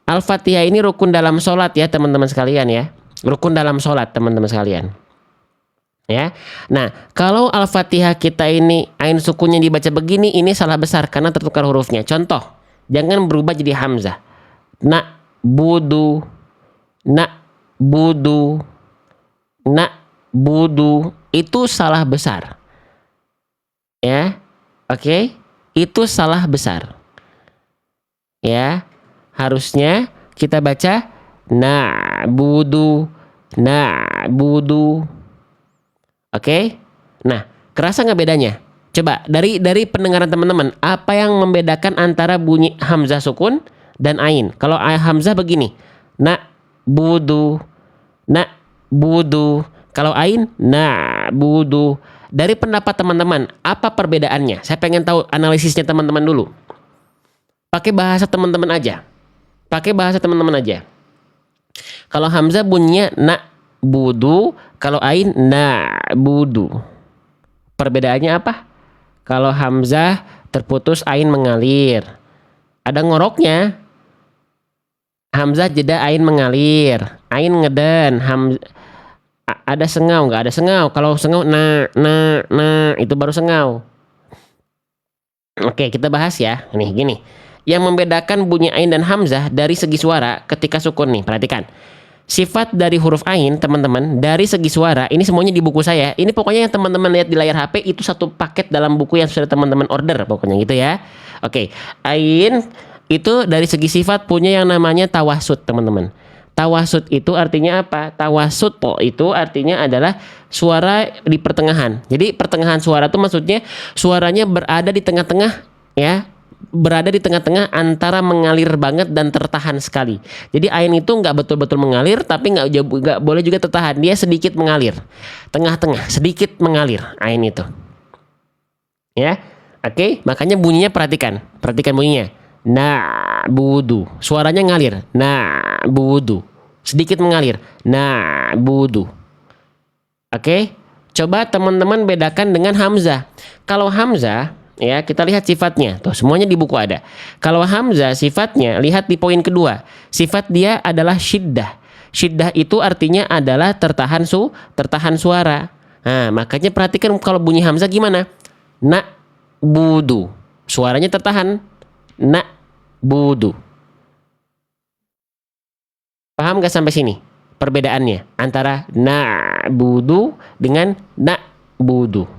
Speaker 1: Al-Fatihah ini rukun dalam sholat ya teman-teman sekalian ya, rukun dalam sholat teman-teman sekalian ya. Nah kalau Al-Fatihah kita ini ain sukunnya dibaca begini, ini salah besar karena tertukar hurufnya. Contoh, jangan berubah jadi hamzah. Budu, itu salah besar ya. Oke, itu salah besar ya. Harusnya kita baca na'budu. Oke, nah kerasa nggak bedanya? Coba dari pendengaran teman-teman, apa yang membedakan antara bunyi hamzah sukun dan ain? Kalau hamzah begini, na'budu. Kalau ain na'budu. Dari pendapat teman-teman, apa perbedaannya? Saya pengen tahu analisisnya teman-teman dulu. Pakai bahasa teman-teman aja. Kalau hamzah bunyinya na'budu, kalau ain na'budu. Perbedaannya apa? Kalau hamzah terputus, ain mengalir. Ada ngoroknya. Hamzah jeda, ain mengalir. Ain ngeden, ada sengau, nggak ada sengau. Kalau sengau itu baru sengau. Oke, kita bahas ya. Nih gini, yang membedakan bunyi ain dan hamzah dari segi suara ketika sukun nih, perhatikan. Sifat dari huruf ain teman-teman dari segi suara, ini semuanya di buku saya. Ini pokoknya yang teman-teman lihat di layar HP itu satu paket dalam buku yang sudah teman-teman order, pokoknya gitu ya. Oke, ain itu dari segi sifat punya yang namanya tawasud teman-teman. Tawasud itu artinya apa? Tawasud itu artinya adalah suara di pertengahan. Jadi pertengahan suara itu maksudnya suaranya berada di tengah-tengah ya. Berada di tengah-tengah antara mengalir banget dan tertahan sekali. Jadi ain itu nggak betul-betul mengalir, tapi nggak boleh juga tertahan. Dia sedikit mengalir. Tengah-tengah, sedikit mengalir ain itu. Ya. Oke, makanya bunyinya perhatikan bunyinya. Na'budu. Suaranya ngalir. Na'budu. Sedikit mengalir. Na'budu. Oke. Coba teman-teman bedakan dengan hamzah. Kalau hamzah, ya kita lihat sifatnya. Tuh, semuanya di buku ada. Kalau hamzah sifatnya, lihat di poin kedua. Sifat dia adalah syiddah. Syiddah itu artinya adalah tertahan suara. Nah, makanya perhatikan kalau bunyi hamzah gimana? Na'budu. Suaranya tertahan. Na'budu. Paham gak sampai sini perbedaannya antara na'budu dengan na'budu?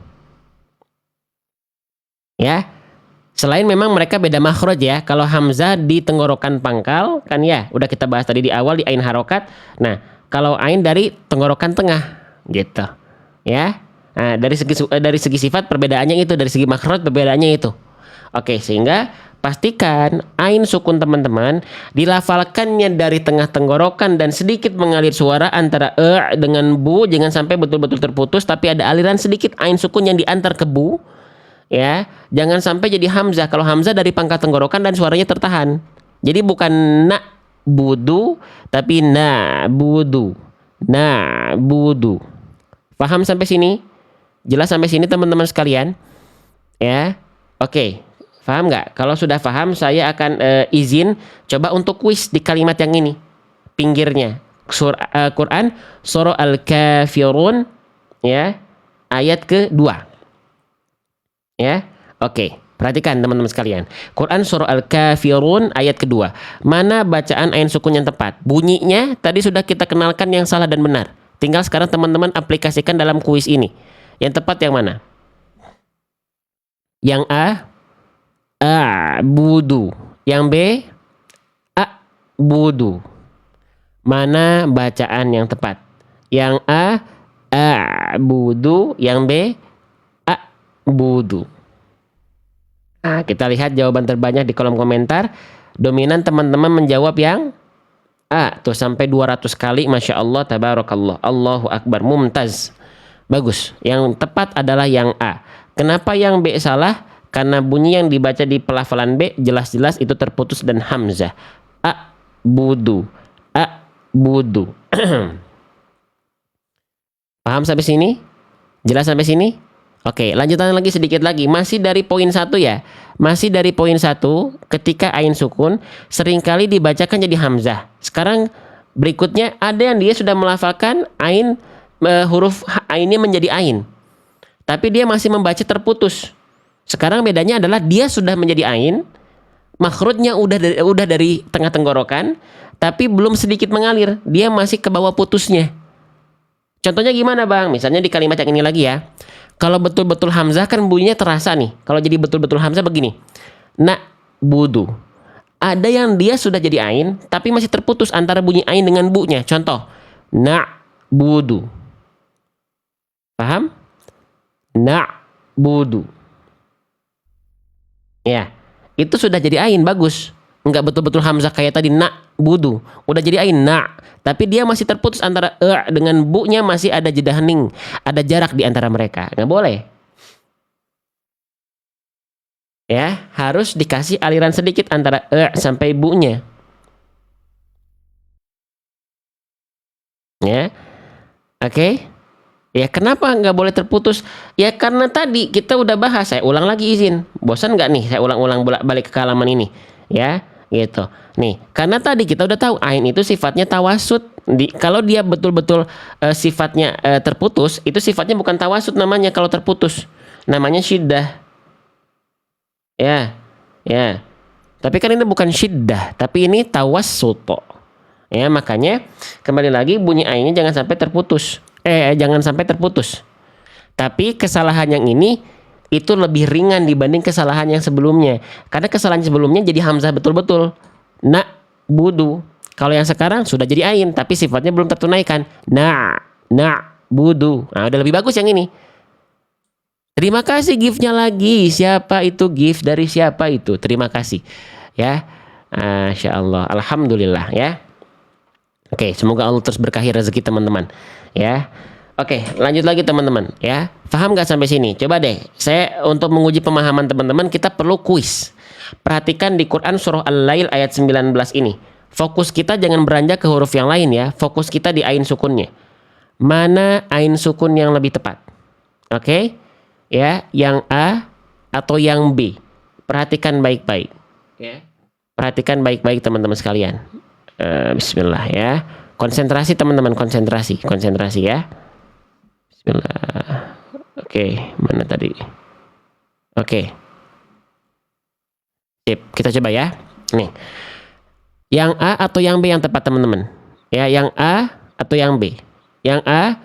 Speaker 1: Ya, selain memang mereka beda makhraj ya. Kalau hamzah di tenggorokan pangkal kan ya, udah kita bahas tadi di awal di ain harokat. Nah, kalau ain dari tenggorokan tengah gitu ya. Nah, dari segi sifat perbedaannya itu, dari segi makhraj perbedaannya itu. Oke, sehingga pastikan ain sukun teman-teman dilafalkannya dari tengah tenggorokan dan sedikit mengalir suara antara dengan bu, jangan sampai betul-betul terputus tapi ada aliran sedikit ain sukun yang diantar ke bu. Ya, jangan sampai jadi hamzah. Kalau hamzah dari pangkal tenggorokan dan suaranya tertahan. Jadi bukan na'budu tapi na'budu. Na'budu. Paham sampai sini? Jelas sampai sini teman-teman sekalian? Ya. Oke. Paham nggak? Kalau sudah paham, saya akan izin coba untuk kuis di kalimat yang ini. Pinggirnya. Quran surah Al-Kafirun ya, ayat kedua. Ya. Oke. Perhatikan teman-teman sekalian. Quran surah Al-Kafirun ayat kedua. Mana bacaan ain sukun yang tepat? Bunyinya tadi sudah kita kenalkan yang salah dan benar. Tinggal sekarang teman-teman aplikasikan dalam kuis ini. Yang tepat yang mana? Yang A budu. Yang B budu. Mana bacaan yang tepat? Yang A budu. Yang B budu. Nah, kita lihat jawaban terbanyak di kolom komentar. Dominan teman-teman menjawab yang A. Tuh sampai 200 kali. Masya Allah, tabarakallah. Allahu Akbar, mumtaz. Bagus. Yang tepat adalah yang A. Kenapa yang B salah? Karena bunyi yang dibaca di pelafalan B jelas-jelas itu terputus dan hamzah. A budu. A budu. Paham sampai sini? Jelas sampai sini? Oke, lanjutan lagi sedikit lagi. Masih dari poin 1 ya. Masih dari poin 1, ketika ain sukun seringkali dibacakan jadi hamzah. Sekarang berikutnya ada yang dia sudah melafalkan ain, huruf ainnya menjadi ain. Tapi dia masih membaca terputus. Sekarang bedanya adalah dia sudah menjadi ain, makhrajnya udah dari tengah tenggorokan, tapi belum sedikit mengalir. Dia masih ke bawah putusnya. Contohnya gimana Bang? Misalnya di kalimat yang ini lagi ya. Kalau betul-betul hamzah kan bunyinya terasa nih. Kalau jadi betul-betul hamzah begini. Na budu. Ada yang dia sudah jadi ain, tapi masih terputus antara bunyi ain dengan bu-nya. Contoh. Na budu. Paham? Na budu. Ya. Itu sudah jadi ain, bagus. Enggak betul-betul hamzah kayak tadi na budu. Udah jadi ain na. Tapi dia masih terputus antara dengan bu-nya, masih ada jeda hening, ada jarak di antara mereka. Nggak boleh. Ya, harus dikasih aliran sedikit antara sampai bu-nya. Ya. Oke. Ya, kenapa nggak boleh terputus? Ya karena tadi kita udah bahas. Saya ulang lagi izin. Bosan nggak nih? Saya ulang-ulang balik ke halaman ini. Ya. Gitu. Nih, karena tadi kita udah tahu ain itu sifatnya tawasud. Kalau dia betul-betul sifatnya terputus, itu sifatnya bukan tawasud namanya kalau terputus. Namanya syiddah. Ya. Ya. Tapi kan ini bukan syiddah, tapi ini tawassut. Ya, makanya kembali lagi bunyi ainnya jangan sampai terputus. Jangan sampai terputus. Tapi kesalahan yang ini itu lebih ringan dibanding kesalahan yang sebelumnya. Karena kesalahan sebelumnya jadi hamzah betul-betul. Na budu. Kalau yang sekarang sudah jadi ain, tapi sifatnya belum tertunaikan. Na budu. Nah, udah lebih bagus yang ini. Terima kasih gift-nya lagi. Siapa itu gift dari siapa itu? Terima kasih. Ya. Masya Allah. Alhamdulillah ya. Oke, semoga Allah terus berkahi rezeki teman-teman. Ya. Oke, lanjut lagi teman-teman ya. Paham nggak sampai sini? Coba deh, saya untuk menguji pemahaman teman-teman kita perlu kuis. Perhatikan di Quran surah Al-Lail ayat 19 ini. Fokus kita jangan beranjak ke huruf yang lain ya. Fokus kita di ain sukunnya. Mana ain sukun yang lebih tepat? Oke? Ya, yang A atau yang B? Perhatikan baik-baik. Ya. Perhatikan baik-baik teman-teman sekalian. Bismillah ya. Konsentrasi teman-teman, konsentrasi ya. Bismillah. Oke, mana tadi? Oke. Sip, kita coba ya. Nih. Yang A atau yang B yang tepat teman-teman? Ya, yang A atau yang B? Yang A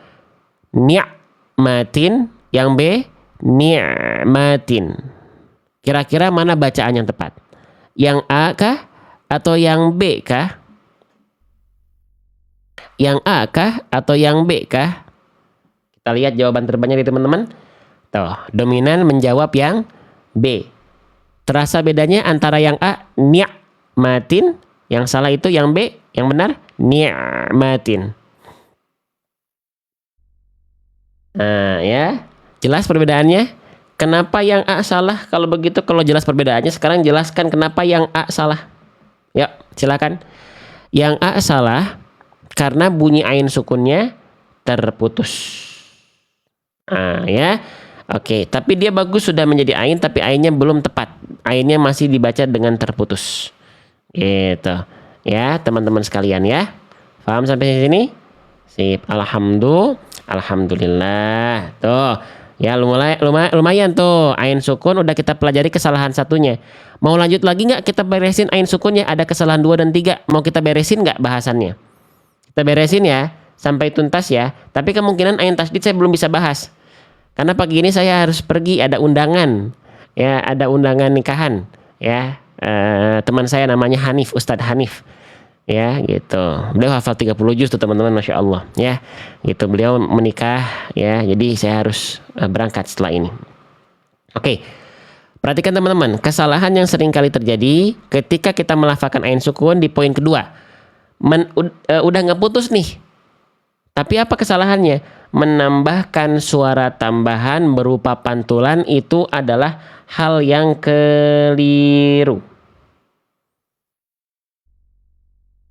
Speaker 1: ni'matin, yang B ni'matin. Kira-kira mana bacaan yang tepat? Yang A kah atau yang B kah? Yang A kah atau yang B kah? Kita lihat jawaban terbanyak dari teman-teman. Tuh, dominan menjawab yang B. Terasa bedanya antara yang A ni'matin, yang salah itu yang B, yang benar ni'matin. Nah, ya. Jelas perbedaannya? Kenapa yang A salah? Kalau begitu, kalau jelas perbedaannya, sekarang jelaskan kenapa yang A salah. Yuk, silakan. Yang A salah karena bunyi ain sukunnya terputus. Ya. Oke, tapi dia bagus sudah menjadi ain tapi ainnya belum tepat. Ainnya masih dibaca dengan terputus. Gitu. Ya, teman-teman sekalian ya. Paham sampai sini? Sip. Alhamdulillah. Tuh. Ya, lumayan tuh. Ain sukun udah kita pelajari kesalahan satunya. Mau lanjut lagi nggak kita beresin ain sukunnya? Ada kesalahan 2 dan 3. Mau kita beresin nggak bahasannya? Kita beresin ya. Sampai tuntas ya. Tapi kemungkinan ain tasdid saya belum bisa bahas. Karena pagi ini saya harus pergi, ada undangan. Ya, ada undangan nikahan. Ya, teman saya namanya Hanif, Ustadz Hanif. Ya, gitu. Beliau hafal 30 juz tuh teman-teman, Masya Allah. Ya, gitu. Beliau menikah. Ya, jadi saya harus berangkat setelah ini. Oke. Perhatikan teman-teman, kesalahan yang sering kali terjadi ketika kita melafalkan ain sukun di poin kedua. Udah nggak putus nih. Tapi apa kesalahannya? Menambahkan suara tambahan berupa pantulan itu adalah hal yang keliru.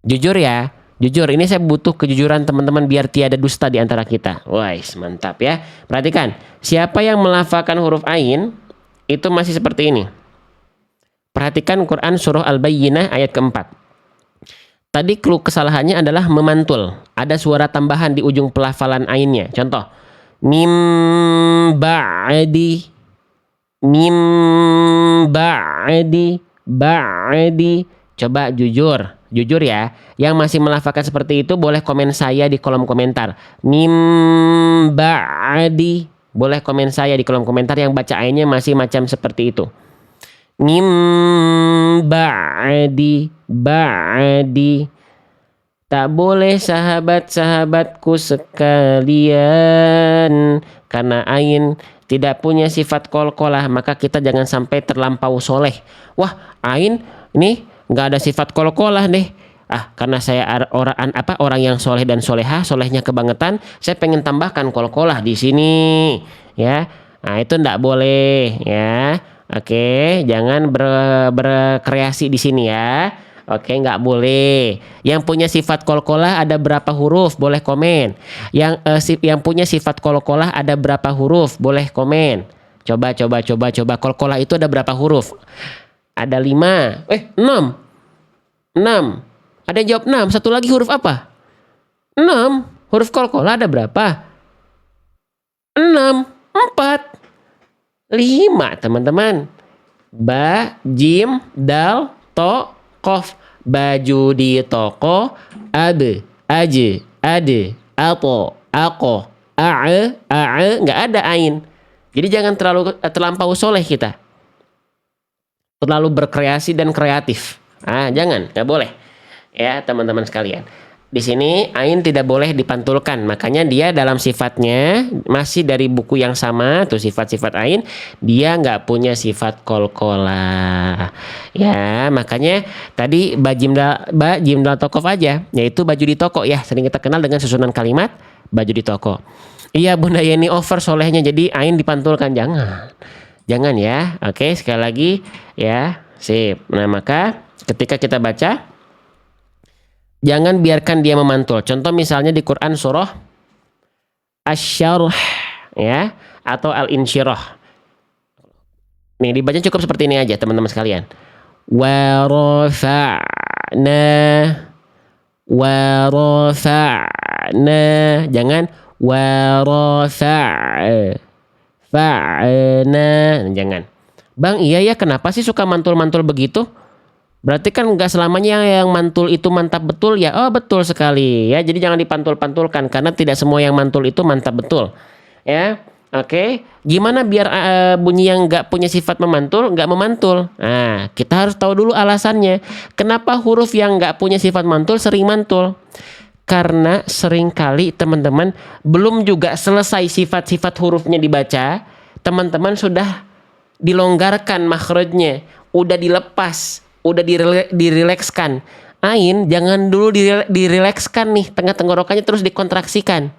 Speaker 1: Jujur ya, jujur ini saya butuh kejujuran teman-teman biar tiada dusta di antara kita. Wah, mantap ya. Perhatikan, siapa yang melafalkan huruf ain itu masih seperti ini. Perhatikan Quran surah Al-Bayyinah ayat keempat. Tadi clue kesalahannya adalah memantul. Ada suara tambahan di ujung pelafalan ainnya. Contoh. Mim ba'di. Mim ba'di. Ba'di. Coba jujur. Jujur ya. Yang masih melafalkan seperti itu boleh komen saya di kolom komentar. Mim ba'di. Boleh komen saya di kolom komentar yang baca ainnya masih macam seperti itu. Mim ba'di. Ba'di. Tak boleh sahabat-sahabatku sekalian, karena ain tidak punya sifat kolkolah, maka kita jangan sampai terlampau soleh. Wah, ain ini nggak ada sifat kolkolah deh. Karena saya orang yang soleh dan solehah, solehnya kebangetan, saya pengen tambahkan kolkolah di sini, ya. Nah, itu nggak boleh, ya. Oke, jangan berkreasi di sini ya. Oke, nggak boleh. Yang punya sifat kolkolah ada berapa huruf? Boleh komen. Yang punya sifat kolkolah ada berapa huruf? Boleh komen. Coba. Kolkolah itu ada berapa huruf? Ada 5. 6. 6. Ada yang jawab 6. Satu lagi huruf apa? 6. Huruf kolkolah ada berapa? 6. 4. 5, teman-teman. Ba, jim, dal, to, kof. Baju di toko. Abe, aje, ade, apo, ako, nggak ada ain. Jadi jangan terlampau soleh kita. Terlalu berkreasi dan kreatif. Jangan, nggak boleh. Ya, teman-teman sekalian. Di sini ain tidak boleh dipantulkan, makanya dia dalam sifatnya masih dari buku yang sama tuh sifat-sifat ain, dia nggak punya sifat kolkola. Ya, makanya tadi ba jim dal tokof aja, yaitu baju di toko ya, sering kita kenal dengan susunan kalimat baju di toko. Iya Bunda Yeni over solehnya jadi ain dipantulkan, jangan ya. Oke, sekali lagi ya, sip. Nah, maka ketika kita baca jangan biarkan dia memantul. Contoh misalnya di Quran surah Asy-Syarh ya atau Al-Insyirah. Nih dibaca cukup seperti ini aja teman-teman sekalian. Wa rafa'na. Jangan wa fa'na. Jangan. Bang, iya ya, kenapa sih suka mantul-mantul begitu? Berarti kan nggak selamanya yang mantul itu mantap betul ya. Oh, betul sekali ya. Jadi jangan dipantul-pantulkan karena tidak semua yang mantul itu mantap betul. Ya, oke. Gimana biar bunyi yang nggak punya sifat memantul nggak memantul? Nah, kita harus tahu dulu alasannya. Kenapa huruf yang nggak punya sifat mantul sering mantul? Karena sering kali teman-teman belum juga selesai sifat-sifat hurufnya dibaca, teman-teman sudah dilonggarkan makhrajnya, udah dilepas. Udah dirilekskan. Ain jangan dulu dirilekskan nih, tengah tenggorokannya terus dikontraksikan.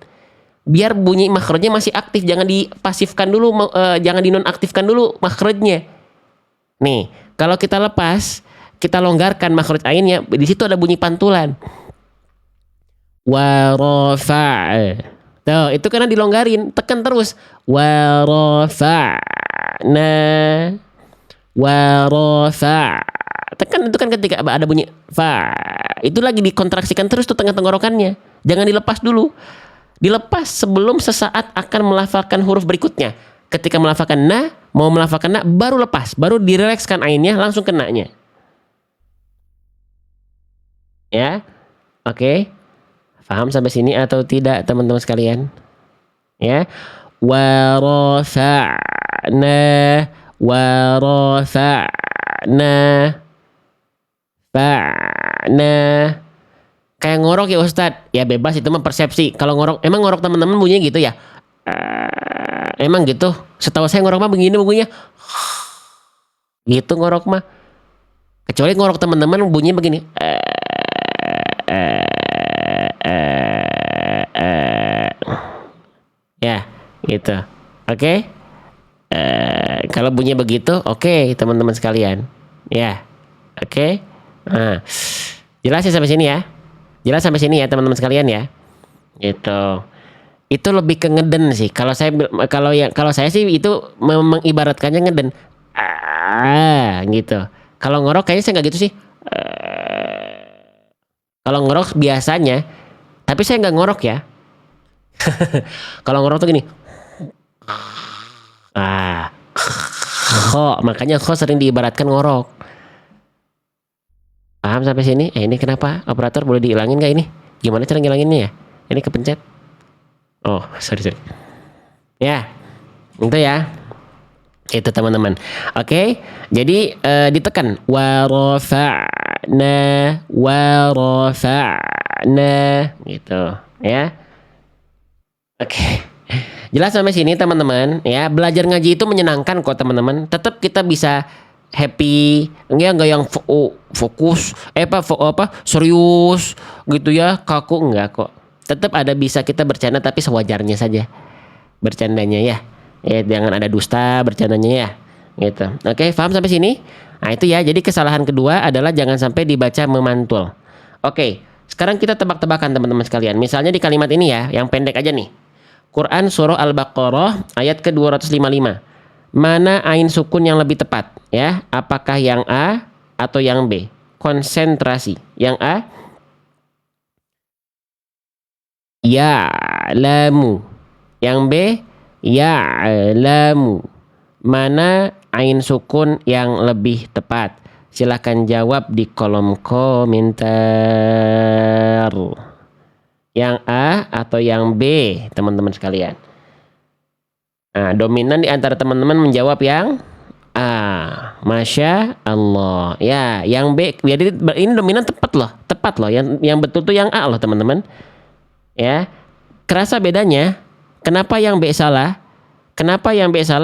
Speaker 1: Biar bunyi makhrajnya masih aktif, jangan dipasifkan dulu, jangan dinonaktifkan dulu makhrajnya. Nih, kalau kita lepas, kita longgarkan makhraj ainnya, di situ ada bunyi pantulan. Wa rafa'. Tuh, itu karena dilonggarin, tekan terus. Wa rafa'na wa rafa'. Tekan itu kan ketika ada bunyi fa. Itu lagi dikontraksikan terus tuh tengah tenggorokannya. Jangan dilepas dulu. Dilepas sebelum sesaat akan melafalkan huruf berikutnya. Ketika melafalkan na, mau melafalkan na, baru lepas, baru direlekskan ainnya, langsung kenanya. Ya, oke. Paham sampai sini atau tidak teman-teman sekalian? Ya. Wa rafa'na wa rafa'na fa'na. Kayak ngorok ya Ustadz. Ya bebas, itu mah persepsi. Kalau ngorok, emang ngorok teman-teman bunyinya gitu ya? Emang gitu? Setahu saya ngorok mah begini bunyinya. Gitu ngorok mah. Kecuali ngorok teman-teman bunyinya begini. Ya, gitu. Oke. Kalau bunyinya begitu, oke, teman-teman sekalian. Ya. Oke. Nah, jelas ya sampai sini ya. Jelas sampai sini ya teman-teman sekalian ya. Gitu. Itu lebih ke ngeden sih. Kalau saya sih itu mengibaratkannya ngeden. Gitu. Kalau ngorok kayaknya saya nggak gitu sih. Kalau ngorok biasanya, tapi saya nggak ngorok ya. Kalau ngorok tuh gini. Makanya kho sering diibaratkan ngorok. Paham sampai sini? Ini kenapa operator boleh dihilangin nggak ini? Gimana cara ngilanginnya ya? Ini kepencet. Oh, sorry. Ya, itu ya. Itu teman-teman. Oke, jadi ditekan wa rafa'na gitu ya. Oke. Jelas sampai sini teman-teman ya. Belajar ngaji itu menyenangkan kok teman-teman. Tetap kita bisa happy, enggak yang fokus, serius gitu ya, kaku enggak kok. Tetap ada bisa kita bercanda tapi sewajarnya saja. Bercandanya ya. Ya, jangan ada dusta bercandanya ya. Gitu. Oke, paham sampai sini? Nah, itu ya. Jadi kesalahan kedua adalah jangan sampai dibaca memantul. Oke, sekarang kita tebak-tebakan teman-teman sekalian. Misalnya di kalimat ini ya, yang pendek aja nih. Quran surah Al-Baqarah ayat ke-255. Mana ain sukun yang lebih tepat ya? Apakah yang A atau yang B? Konsentrasi. Yang A ya lamu. Yang B ya lamu. Mana ain sukun yang lebih tepat? Silahkan jawab di kolom komentar. Yang A atau yang B, teman-teman sekalian. Nah, dominan di antara teman-teman menjawab yang A. Masya Allah. Ya, yang B. Jadi ini dominan tepat loh. Yang betul tuh yang A loh, teman-teman. Ya, kerasa bedanya. Kenapa yang B salah?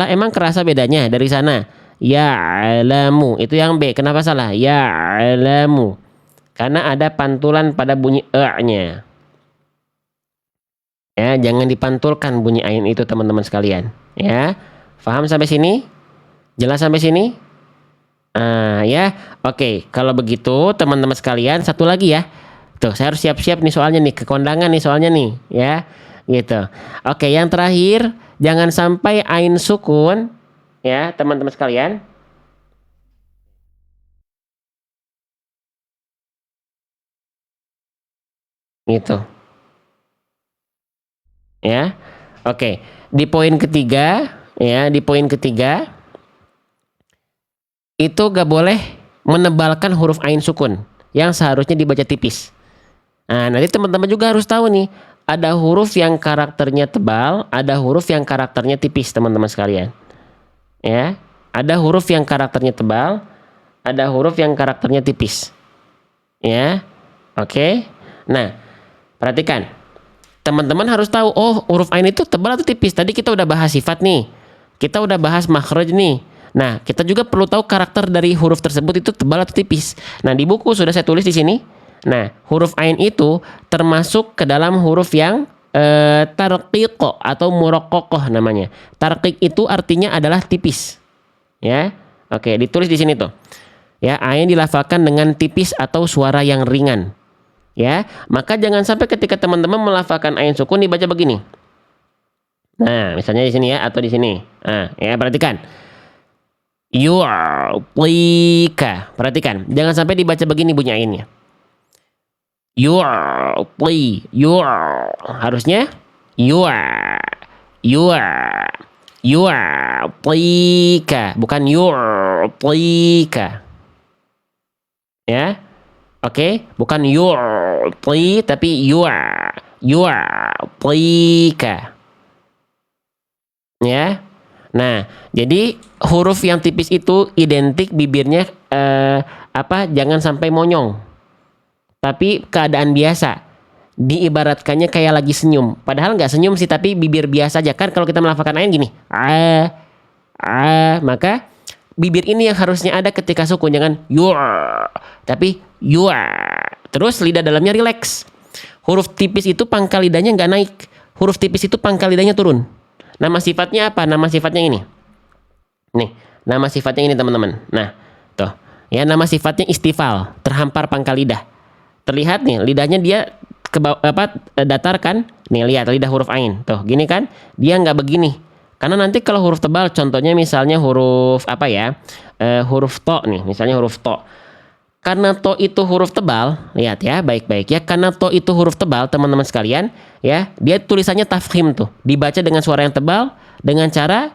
Speaker 1: Emang kerasa bedanya dari sana. Ya alamu. Itu yang B. Kenapa salah? Ya alamu. Karena ada pantulan pada bunyi E-nya. Ya, jangan dipantulkan bunyi ain itu teman-teman sekalian. Ya, paham sampai sini? Jelas sampai sini? Ya, oke. Kalau begitu teman-teman sekalian, satu lagi ya. Tuh, saya harus siap-siap nih soalnya nih, ke kondangan nih soalnya nih, ya. Gitu. Oke, yang terakhir, jangan sampai ain sukun, ya teman-teman sekalian. Gitu. Ya, oke. Di poin ketiga itu gak boleh menebalkan huruf ain sukun yang seharusnya dibaca tipis. Nah, nanti teman-teman juga harus tahu nih, ada huruf yang karakternya tebal, ada huruf yang karakternya tipis, teman-teman sekalian. Ya, ada huruf yang karakternya tebal, ada huruf yang karakternya tipis. Ya, oke. Nah, perhatikan. Teman-teman harus tahu, oh huruf ain itu tebal atau tipis. Tadi kita udah bahas sifat nih. Kita udah bahas makhraj nih. Nah, kita juga perlu tahu karakter dari huruf tersebut itu tebal atau tipis. Nah, di buku sudah saya tulis di sini. Nah, huruf ain itu termasuk ke dalam huruf yang tarqiq atau muraqqaqah namanya. Tarqiq itu artinya adalah tipis. Ya. Oke, ditulis di sini tuh. Ya, ain dilafalkan dengan tipis atau suara yang ringan. Ya, maka jangan sampai ketika teman-teman melafalkan ain sukun dibaca begini. Nah, misalnya di sini ya atau di sini. Nah, ya perhatikan. Yu'tika. Perhatikan, jangan sampai dibaca begini bunyi ainnya. Yu'ti. Harusnya yu'a. Yu'a. Yu'tika, bukan yu'tika. Ya. Oke, bukan yu'ti tapi yu'tika. Ya. Nah, jadi huruf yang tipis itu identik bibirnya jangan sampai monyong. Tapi keadaan biasa. Diibaratkannya kayak lagi senyum. Padahal nggak senyum sih, tapi bibir biasa aja. Kan kalau kita melafalkan ain gini. Maka bibir ini yang harusnya ada ketika sukun. Jangan tapi terus lidah dalamnya rileks. Huruf tipis itu pangkal lidahnya nggak naik. Huruf tipis itu pangkal lidahnya turun. Nama sifatnya apa? Nama sifatnya ini. Nih, nama sifatnya ini teman-teman. Nah, tuh. Ya, nama sifatnya istifal, terhampar pangkal lidah. Terlihat nih, lidahnya dia datar kan? Nih, lihat lidah huruf ain. Tuh, gini kan? Dia nggak begini. Karena nanti kalau huruf tebal, contohnya misalnya huruf apa ya? Huruf to nih, misalnya huruf to. Karena to itu huruf tebal, lihat ya, baik-baik ya. Karena to itu huruf tebal, teman-teman sekalian, ya, dia tulisannya tafkhim tuh, dibaca dengan suara yang tebal, dengan cara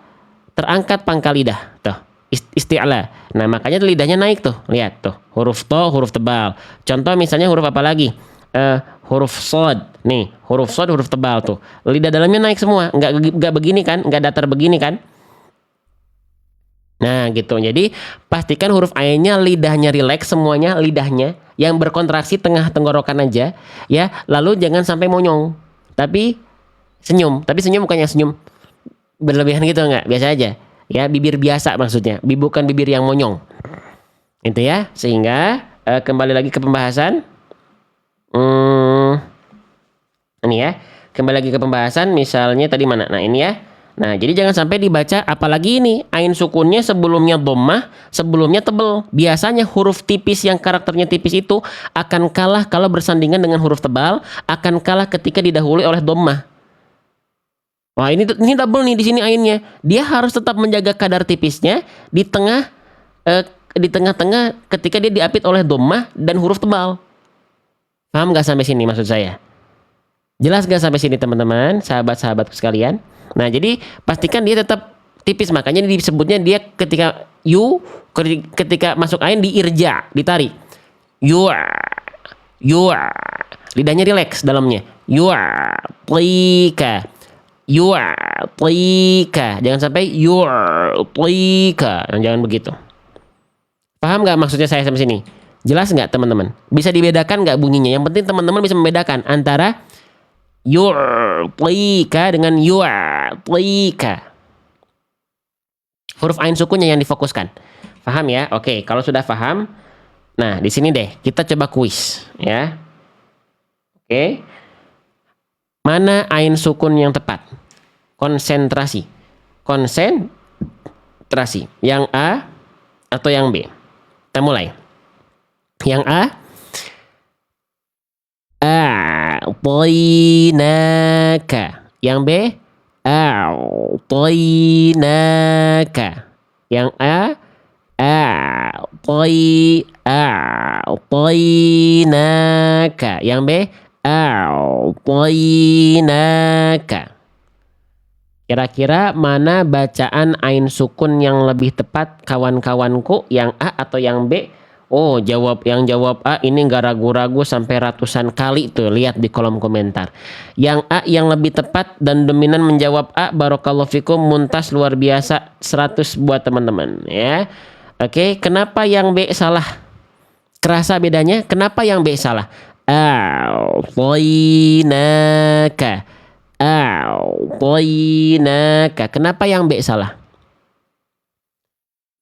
Speaker 1: terangkat pangkal lidah, tuh, isti'la. Nah, makanya lidahnya naik tuh, lihat tuh, huruf to, huruf tebal. Contoh misalnya huruf apa lagi? Huruf sod, nih, huruf sod, huruf tebal tuh, lidah dalamnya naik semua, nggak begini kan, nggak datar begini kan? Nah gitu, jadi pastikan huruf ainnya lidahnya rileks semuanya, lidahnya yang berkontraksi tengah tenggorokan aja ya, lalu jangan sampai monyong, tapi senyum bukannya senyum berlebihan gitu, nggak, biasa aja ya, bibir biasa maksudnya, bukan bibir yang monyong itu ya. Sehingga kembali lagi ke pembahasan, ini ya, kembali lagi ke pembahasan, misalnya tadi mana, nah ini ya. Nah, jadi jangan sampai dibaca, apalagi ini ain sukunnya sebelumnya dhammah, sebelumnya tebel. Biasanya huruf tipis yang karakternya tipis itu akan kalah kalau bersandingan dengan huruf tebal, akan kalah ketika didahului oleh dhammah. Wah, ini double nih di sini ainnya. Dia harus tetap menjaga kadar tipisnya di tengah di tengah-tengah ketika dia diapit oleh dhammah dan huruf tebal. Paham nggak sampai sini maksud saya? Jelas nggak sampai sini teman-teman, sahabat-sahabatku sekalian? Nah, jadi pastikan dia tetap tipis, makanya disebutnya dia ketika masuk ain diirja, ditarik. Yua. Lidahnya rileks dalamnya. Plika. Jangan sampai plika. Jangan begitu. Paham nggak maksudnya saya sampai sini? Jelas nggak teman-teman? Bisa dibedakan nggak bunyinya? Yang penting teman-teman bisa membedakan antara yu'tika dengan yu'tika. Huruf ain sukunnya yang difokuskan. Paham ya? Oke, kalau sudah paham, nah di sini deh kita coba kuis ya. Oke. Mana ain sukun yang tepat? Konsentrasi. Yang A atau yang B? Kita mulai. Yang A, a'tainaka. Yang B, a'tainaka. Yang A, a'tainaka. Yang B, a'tainaka. Kira-kira mana bacaan ain sukun yang lebih tepat kawan-kawanku? Yang A atau yang B? Oh, yang jawab A ini nggak ragu-ragu sampai ratusan kali tuh, lihat di kolom komentar. Yang A yang lebih tepat dan dominan menjawab A, barakallahu fikum, muntas luar biasa, 100 buat teman-teman ya. Oke, kenapa yang B salah? Kerasa bedanya? Kenapa yang B salah? A'tainaka. Kenapa yang B salah?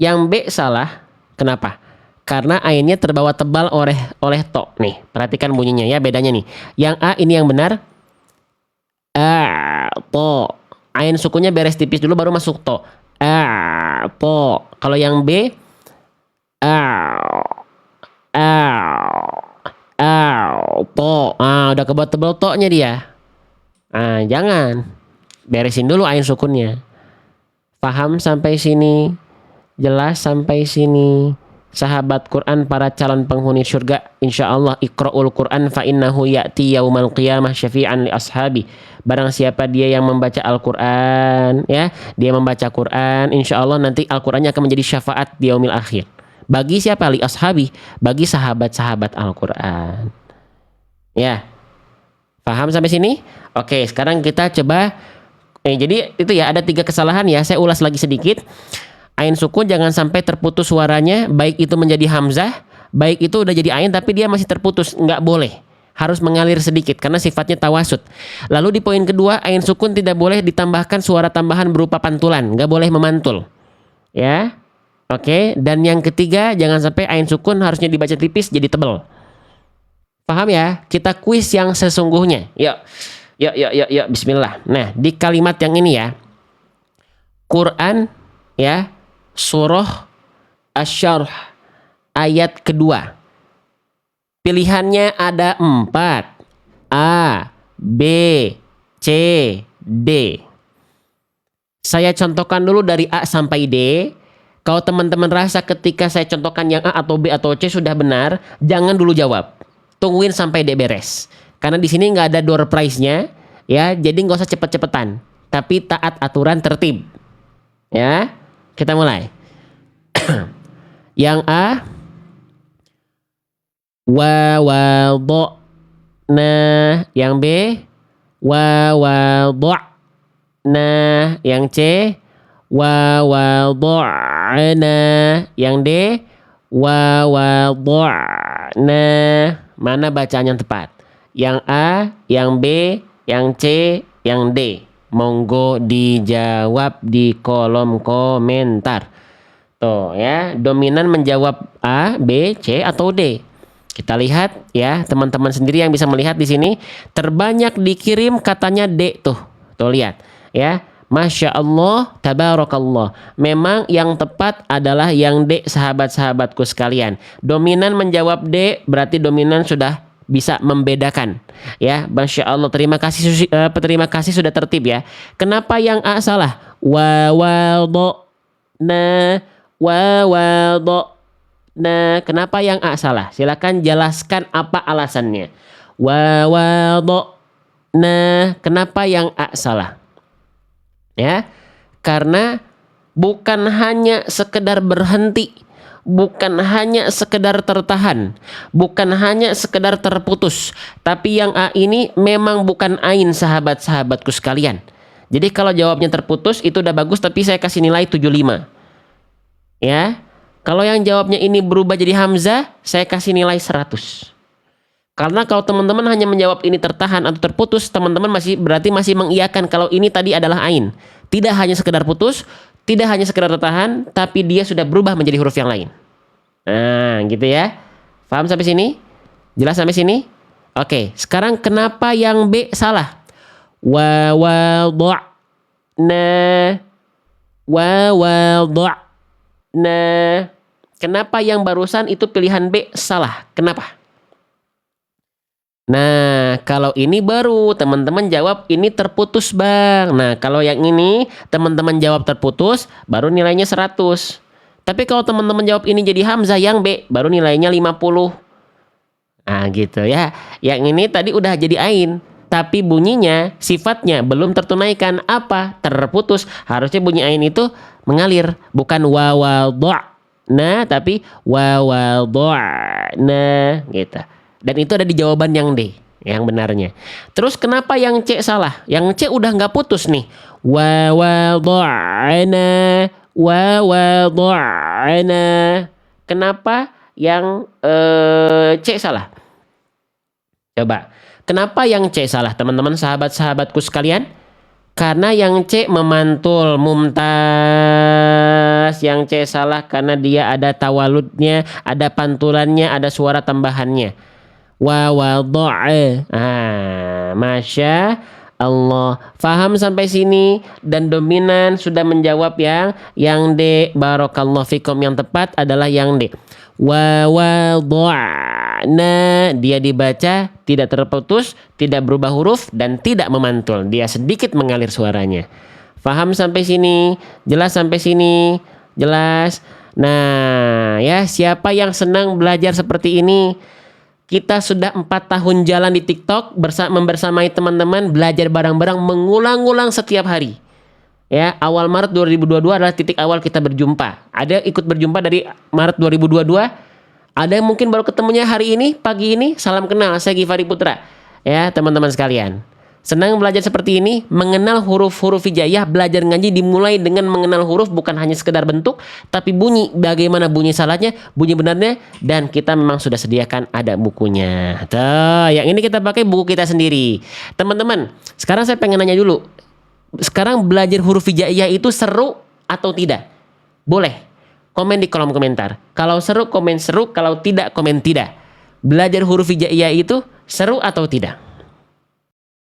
Speaker 1: Yang B salah, kenapa? Karena ainnya terbawa tebal oleh to. Nih, perhatikan bunyinya ya, bedanya nih. Yang A ini yang benar. To. Ain sukunya beres tipis dulu baru masuk to. To. Kalau yang B, to. Udah kebawa tebal to-nya dia. Jangan. Beresin dulu ain sukunnya. Paham sampai sini? Jelas sampai sini? Sahabat Quran, para calon penghuni surga, insya Allah iqra'ul Quran fa innahu ya'ti yaumal qiyamah syafi'an li ashabi. Barang siapa dia yang membaca Al-Quran, ya, dia membaca Quran, insya Allah nanti Al-Qurannya akan menjadi syafaat di yaumil akhir. Bagi siapa? Li ashabi, bagi sahabat-sahabat Al-Quran. Ya, paham sampai sini? Oke, sekarang kita coba. Jadi itu ya, ada 3 kesalahan ya. Saya ulas lagi sedikit. Ain sukun jangan sampai terputus suaranya, baik itu menjadi hamzah, baik itu udah jadi ain tapi dia masih terputus, nggak boleh. Harus mengalir sedikit karena sifatnya tawasud. Lalu di poin kedua, ain sukun tidak boleh ditambahkan suara tambahan berupa pantulan, nggak boleh memantul. Ya, oke. Dan yang ketiga, jangan sampai ain sukun harusnya dibaca tipis jadi tebal. Paham ya? Kita kuis yang sesungguhnya. Yuk, Bismillah. Nah, di kalimat yang ini ya, Quran ya, surah Asy-Syarh ayat kedua. Pilihannya ada 4. A, B, C, D. Saya contohkan dulu dari A sampai D. Kalau teman-teman rasa ketika saya contohkan yang A atau B atau C sudah benar, jangan dulu jawab. Tungguin sampai D beres. Karena di sini nggak ada door prize-nya, ya. Jadi nggak usah cepet-cepetan, tapi taat aturan tertib. Ya. Kita mulai. Yang A, wa wada'na. Yang B, wa wada'na. Yang C, wa wada'na. Yang D, wa wada'na. Mana bacaan yang tepat? Yang A, yang B, yang C, yang D. Monggo dijawab di kolom komentar. Tuh ya, dominan menjawab A, B, C atau D. Kita lihat ya, teman-teman sendiri yang bisa melihat di sini. Terbanyak dikirim katanya D tuh. Tuh lihat ya. Masya Allah, tabarakallah. Memang yang tepat adalah yang D, sahabat-sahabatku sekalian. Dominan menjawab D, berarti dominan sudah bisa membedakan ya. Masya Allah, terima kasih sudah tertib ya. Kenapa yang A salah? Wa wada'na. Kenapa yang A salah? Silakan jelaskan apa alasannya. Wa wada'na. Kenapa yang A salah? Ya, karena bukan hanya sekedar berhenti, bukan hanya sekedar tertahan, bukan hanya sekedar terputus, tapi yang A ini memang bukan ain, sahabat-sahabatku sekalian. Jadi kalau jawabnya terputus itu udah bagus, tapi saya kasih nilai 75. Ya. Kalau yang jawabnya ini berubah jadi hamzah, saya kasih nilai 100. Karena kalau teman-teman hanya menjawab ini tertahan atau terputus, teman-teman berarti masih mengiyakan kalau ini tadi adalah ain. Tidak hanya sekedar putus, tidak hanya sekedar tertahan, tapi dia sudah berubah menjadi huruf yang lain. Nah, gitu ya. Paham sampai sini? Jelas sampai sini? Oke, sekarang kenapa yang B salah? Wa wada'na. Kenapa yang barusan itu pilihan B salah? Kenapa? Nah, kalau ini baru teman-teman jawab ini terputus, Bang. Nah, kalau yang ini teman-teman jawab terputus, baru nilainya 100. Tapi kalau teman-teman jawab ini jadi hamzah yang B, baru nilainya 50. Nah, gitu ya. Yang ini tadi udah jadi ain, tapi bunyinya, sifatnya belum tertunaikan. Apa? Terputus. Harusnya bunyi ain itu mengalir, bukan wa wada'na, tapi wa wada'na gitu. Dan itu ada di jawaban yang D, yang benarnya. Terus kenapa yang C salah? Yang C udah nggak putus nih. Wa wada'na. Kenapa yang C salah? Coba. Kenapa yang C salah, teman-teman sahabat-sahabatku sekalian? Karena yang C memantul, mumtaz. Yang C salah karena dia ada tawaludnya, ada pantulannya, ada suara tambahannya. Wa wadha'a. Masya Allah. Faham sampai sini? Dan dominan sudah menjawab yang D. Barakallahu fikum. Yang tepat adalah yang D. wa wada'na, dia dibaca tidak terputus, tidak berubah huruf dan tidak memantul. Dia sedikit mengalir suaranya. Paham sampai sini? Jelas sampai sini? Jelas? Nah, ya, siapa yang senang belajar seperti ini? Kita sudah 4 tahun jalan di TikTok membersamai teman-teman, belajar bareng-bareng, mengulang-ulang setiap hari. Ya, awal Maret 2022 adalah titik awal kita berjumpa. Ada ikut berjumpa dari Maret 2022. Ada yang mungkin baru ketemunya hari ini, pagi ini. Salam kenal, saya Givari Putra. Ya, teman-teman sekalian. Senang belajar seperti ini, mengenal huruf-huruf hijaiyah, belajar ngaji dimulai dengan mengenal huruf, bukan hanya sekedar bentuk, tapi bunyi, bagaimana bunyi salahnya, bunyi benarnya, dan kita memang sudah sediakan ada bukunya. Tuh, yang ini kita pakai buku kita sendiri. Teman-teman, sekarang saya pengen nanya dulu. Sekarang belajar huruf hijaiyah itu seru atau tidak? Boleh komen di kolom komentar. Kalau seru, komen seru. Kalau tidak, komen tidak. Belajar huruf hijaiyah itu seru atau tidak?